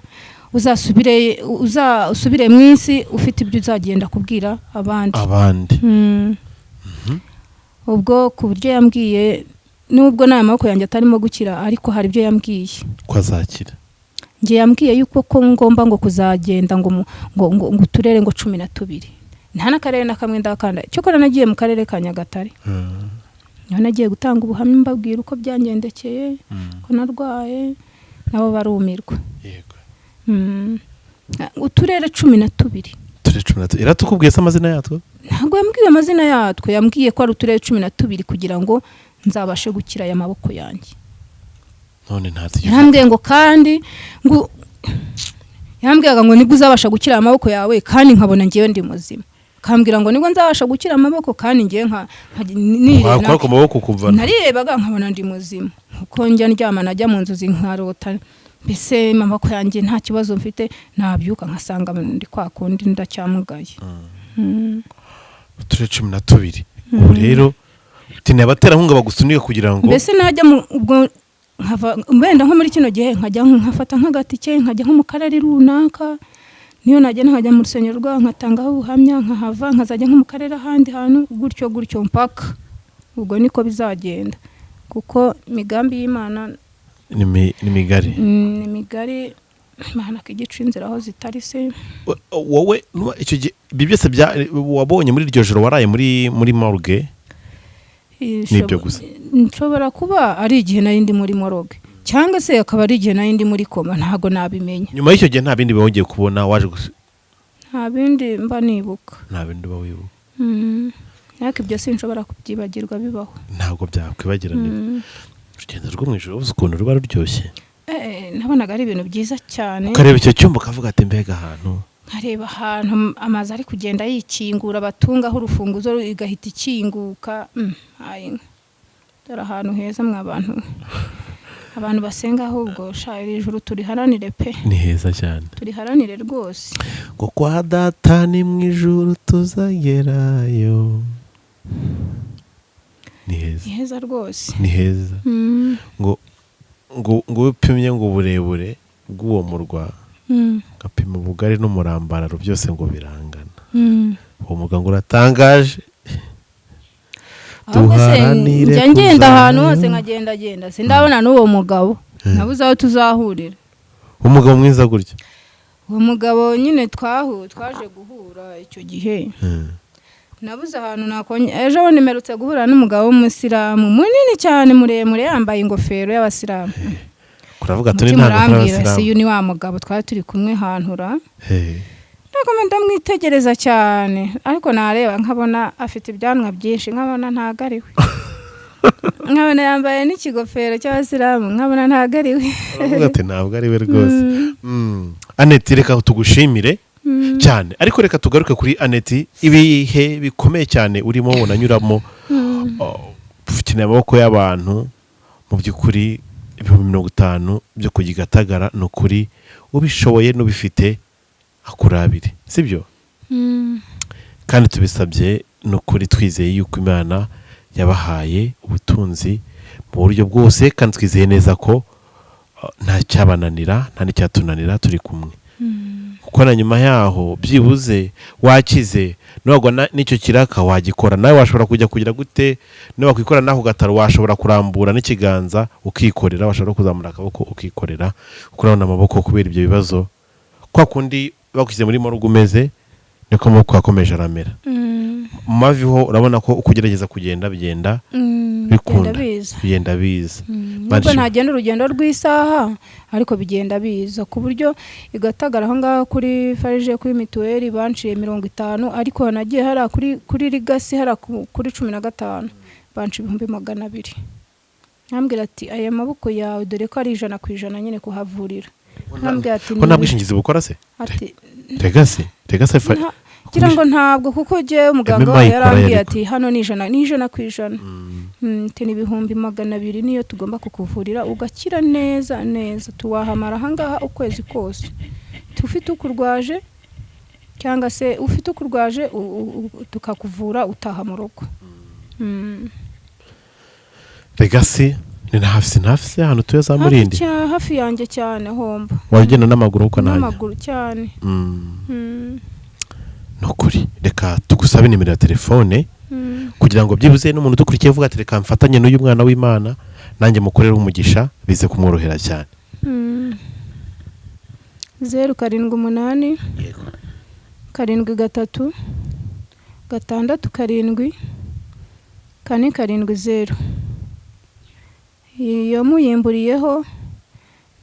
uzasubire mu isi ufite ibyo uzagenda kubwira abandi ubwo ku buryo yambwiye nubwo n'aya maboko yanjye atarimo gukira ariko hari ibyo yambwiye ko azakira ngiye yambwiye yuko ko ngomba ngo kuzagenda ngo uturere ngo 12 nta n'akarere na kamwe ndakanda cyokora nagiye mu karere ka Nyagatare niho nagiye gutanga ubuhamya mbabwira uko byangendekeye ko narwaye nabo barumirwa yego uturere 12 iratukubwiye se amazina yatwo ntabwo yambwiye amazina yatwo yambwiye ko ari uturere 12 kugira ngo nzabashe gukira aya maboko yanjye none ntazi yambwiye ngo kandi ngo yambwiye ngo nibwo uzabasha gukira amaboko yawe kandi nkabona ngiye ndi muzima kambwira ngo nibwo nzabasha gukira amaboko kandi ngiye wakora ku maboko kumva narirebaga nkabona ndi muzima uko njya ndyama najya mu nzu zinkarota mbese amaboko yanjye nta kibazo mfite nabyuka nkasanga ndi kwa kundi ndacyamugaye uturere 12 ubu rero tine abaterankunga bagusunika kugira ngo mbese najya ubwo wenda nko muri kino gihe nkajya nkafata nk'agatike nkajya nko mu karere runaka niyo najya nkajya mu rusengero rwa nkatangaho ubuhamya nkahava nkazajya nko mu karere ahandi hantu gutyo mpaka ubwo niko bizagenda kuko imigambi y'Imana ni migari ni migari Imana kigica inzira aho zitari se wowe icyo byose wabonye muri iryo joro waraye muri morgue nibyo gusa nshobora kuba ari igihe nari ndi muri morgue cyangwa se akaba ari igihe nari ndi muri koma ntago nabimenya nyuma y'icyo gihe nta bindi wongeye kubona waje nta bindi mba nibuka nta bindi ba wibuka ariko ibyo sinshobora kubyibagirwa bibaho ntabwo byakwibagirana urugendo rwo mu ijoro ukuntu ruba ruryoshye nabonaga ari ibintu byiza cyane ukareba icyo cyumba ukavuga ati mbega ahantu nkareba ahantu amazi ari kugenda yikingura batungaho urufunguzo igahita ikinguka dore ahantu heza abantu basenga ahubwo iri juru turiharanire pe ni heza cyane turiharanire rwose ngo kwa data ni mu ijuru tuzagerayo ni heza rwose ni heza ngo upimye ngo uburebure bw'uwo murwa gapima ubugari n'umurambararo byose ngo birangana. uwo muganga uratangaje. njya ngenda ahantu hose nkagenda sindabona n'uwo mugabo nabuze aho tuzahurira. Umugabo mwiza gutya? Uwo mugabo nyine twaje guhura icyo gihe nabuze ahantu nakonye. Ejo bundi mperutse guhura n'umugabo w'umusilamu munini cyane muremure yambaye ingofero y'abasilamu. Kuravuga turi ntabwo abasilamu si ni wa mugabo twari turi kumwe hantura. Ndamwitegereza cyane ariko nareba nkabona afite ibyanwa byinshi nkabona ntago ari we. Nkabona yambaye n'ikigofero cy'abasilamu nkabona ntago ari we. Uravuga ati ntabwo ari we rwose. Annette reka tugushimire cyane ariko reka tugaruke kuri Annette, ibihe bikomeye cyane urimo unanyuramo ukeneye amaboko y'abantu mu by'ukuri 50 byo kugigatagara no kuri ubishoboye n'ubifite akurabire sibyo? Kandi tubisabye no kuri twizeye yuko Imana yabahaye ubutunzi mu buryo bwose kandi twizeye neza ko nta cyabananira nta n'icyatunanira turi kumwe. Kuko na nyuma yaho byibuze wakize nubwo n'icyo kiraka wagikora nawe washobora kujya kugira gute no wakwikora naho gataro washobora kurambura n'ikiganza ukikorera, washobora kuzamura akaboko ukikorera kurabona amaboko kubera ibyo bibazo kwa kundi bakugize muri morugo umeze niko amaboko akomeje aramera. Mu mavi ho urabona ko ukugerageza kugenda bigenda bigenda biza nubwo ntagenda urugendo rw'isaha ariko bigenda biza ku buryo igatagara aho ngaho kuri farije kuri mituweli banciye 50 ariko nagiye hara kuri ligasi hara kuri 15 banci 200. Nambwira ati aya maboko yawe dore ko ari 100% nyine kuhavurira. Nambwira ati ko nabwishingizi bukora se ati regase kugira ngo ntabwo kuko je umuganga yarambwiye ati hano ni 100% teni 200 niyo tugomba kukuvurira ugakira neza tuwahamara hangaha ukwezi kose tufite ukurwaje cyangwa se ufite ukurwaje tukakuvura utaha mu rugo. Regasi ni hafi hano tuye za Murindi hafi yanjye cyane homba wagenda n'amaguru uko nanjye n'amaguru cyane. Nokuri reka tugusabe nimero ya telefone kugira ngo byibuze n'umuntu dukurikiye vuga ati reka mfatanye n'uyu mwana w'Imana nanjye mukorera umugisha bize kumworohera cyane. 078 73 67 470 iyo muyimburiyeho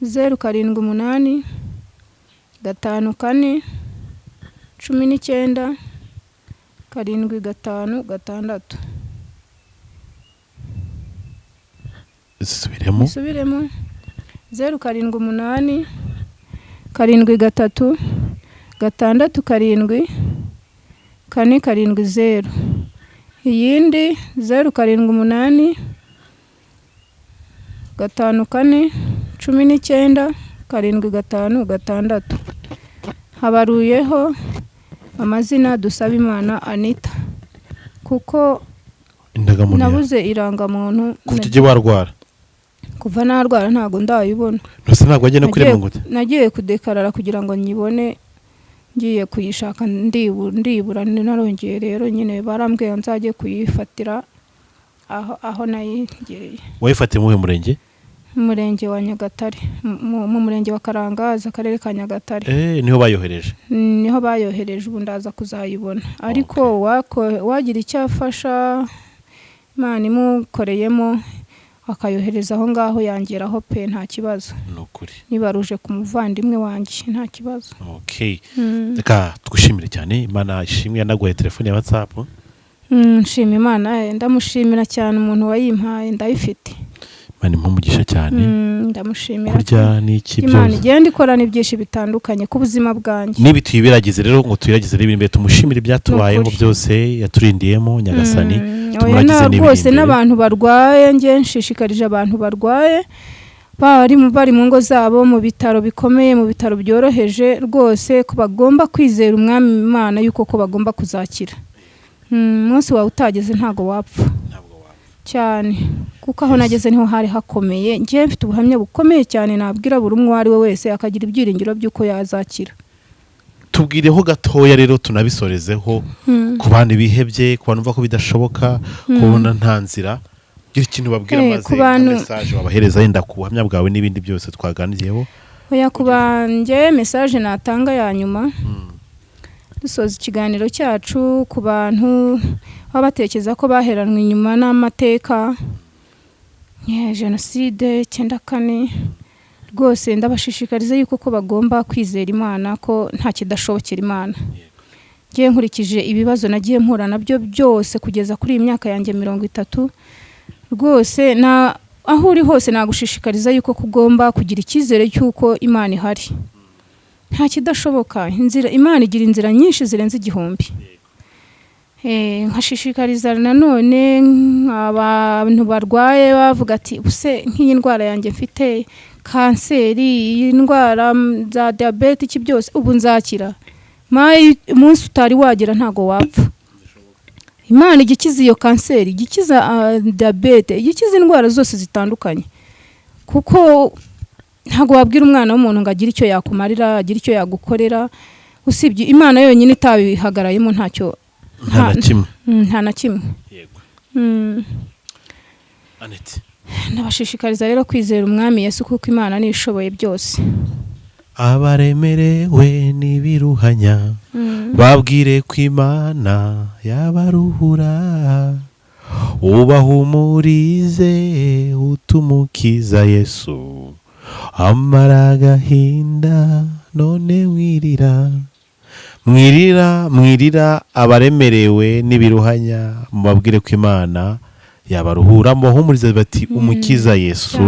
078 54 19 756. Subiremo 078 73 67 470 iyindi 078 54 19 756. Habaruyeho amazina Dusabimana Anita kuko nabuze irangamuntu kutije warwara kuva narwara ntago ndayibona. Nose ntago agenda kuri Munguti nagiye kudekarara kugira ngo nyibone ngiye kuyishaka ndibura narongeye rero nyine barambwiye nzaje kuyifatira aho nayigereye. Wayifate mu murenge? Umurenge wa Nyagatare mu murenge wa Karangaza akarere ka Nyagatare. Niho bayohereje? Niho bayohereje ubu ndaza kuzayibona ariko wagira icyafasha Imana imukoreyemo akayohereza aho ngaho yangeraho pe nta kibazo. Nukuri nibaruje ku muvandimwe wanjye nta kibazo. Okay reka tugushimire cyane. Imana ishimwe yanaguye telefone ya WhatsApp. Nshima Imana ndamushimira cyane umuntu wayimpaye ndayifite. Imana impumugisha cyane ndamushimira kurya n'iki byose. Imana igenda ikora n'ibyinshi bitandukanye ku buzima bwanjye. Nibi tuyibiragize rero ngo tuyiragize n'ibindi tumushimira ibyatubayeho byose yaturindiyemo Nyagasani. Tumuragize n'ibindi rwose n'abantu barwaye nge nshishikarije abantu barwaye bari mu ngo zabo mu bitaro bikomeye mu bitaro byoroheje rwose ko bagomba kwizera umwami Imana yuko ko bagomba kuzakira. Umunsi wawe utageze ntago wapfa cyane. kuko aho nageze niho hari hakomeye. Ngiye mfite ubuhamya bukomeye cyane nabwira buri umwe ari we wese akagira ibyiringiro by'uko yazakira. tubwireho gatoya rero tunabisorezeho ku bantu bihebye, ku bantu bumva ko bidashoboka, kubona nta nzira, gira ikintu babwira maze message wabahereza yenda ku buhamya bwawe n'ibindi byose twaganiriyeho. Oya, kubanje message natanga ya nyuma dusoza ikiganiro cyacu, ku bantu babatekereza ko baheranwe inyuma n'amateka jenoside 94, rwose ndabashishikariza yuko ko bagomba kwizera Imana, ko nta kidashobokera Imana. Ngiye nkurikije ibibazo nagiye mpura nabyo byose kugeza kuri iyi myaka yanjye 30, rwose na aho uri hose nagushishikariza yuko kugomba kugira icyizere cyuko Imana ihari. Nta kidashoboka, inzira Imana igira inzira nyinshi zirenze igihumbi. Nkashishikariza nanone abantu barwaye bavuga ati ubuse nk'iyi ndwara yanjye mfite kanseri, indwara za diabete, iki byose ubu nzakira. Umunsi utari wagera ntago wapfa. Imana igikiza iyo kanseri, igikiza diabete, igikiza indwara zose zitandukanye, kuko ntago wabwira umwana w'umuntu ngo agira icyo yakumarira, agira icyo yagukorera, usibye Imana yonyine itabihagarayemo ntacyo nta na kimwe. Yego. Aneti, nabashishikariza rero kwizera Umwami Yesu kuko Imana ni ishoboye byose. abaremerewe n'ibiruhanya babwire ko Imana yabaruhura, ubahumurize utumukiza Yesu amara agahinda none mwirira abaremerewe n'ibiruhanya mubabwire ko Imana yabaruhura, muhumurize bati umukiza Yesu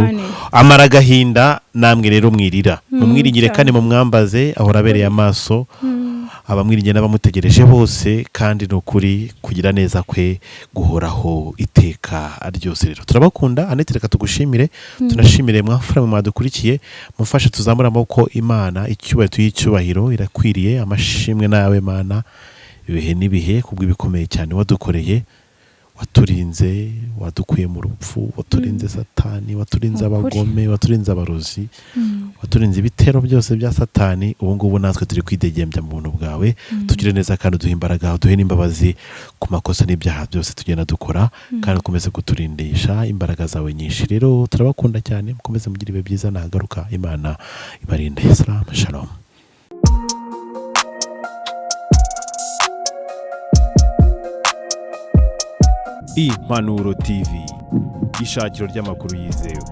amara agahinda, namwe rero mwirira mumwiringire kandi mumwambaze ahora abereye amaso abamwiringiye n'abamutegereje bose, kandi nukuri kugira neza kwe guhoraho iteka ryose. Rero turabakunda. Aneti, reka tugushimire, tunashimire mwafura mwadukurikiye, mufashe tuzamura amaboko. Imana icyubahiro irakwiriye, amashimwe nawe Mana ibihe n'ibihe kubw'ibikomeye cyane wadukoreye. Waturinze, wadukuye mu rupfu, waturinze Satani, waturinze abagome, waturinze abarozi, waturinze ibitero byose bya Satani. Ubu ngubu natwe turi kwidegembya mu buntu bwawe. Tugire neza kandi uduhe imbaraga, uduhe n'imbabazi ku makosa n'ibyaha byose tugenda dukora, kandi ukomeze kuturindisha imbaraga zawe nyinshi. Rero turabakunda cyane, mukomeze mugire ibihe byiza, nagaruka. Imana ibarinde. Salam, shalom. Impanuro TV, ishakiro ry'amakuru yizewe.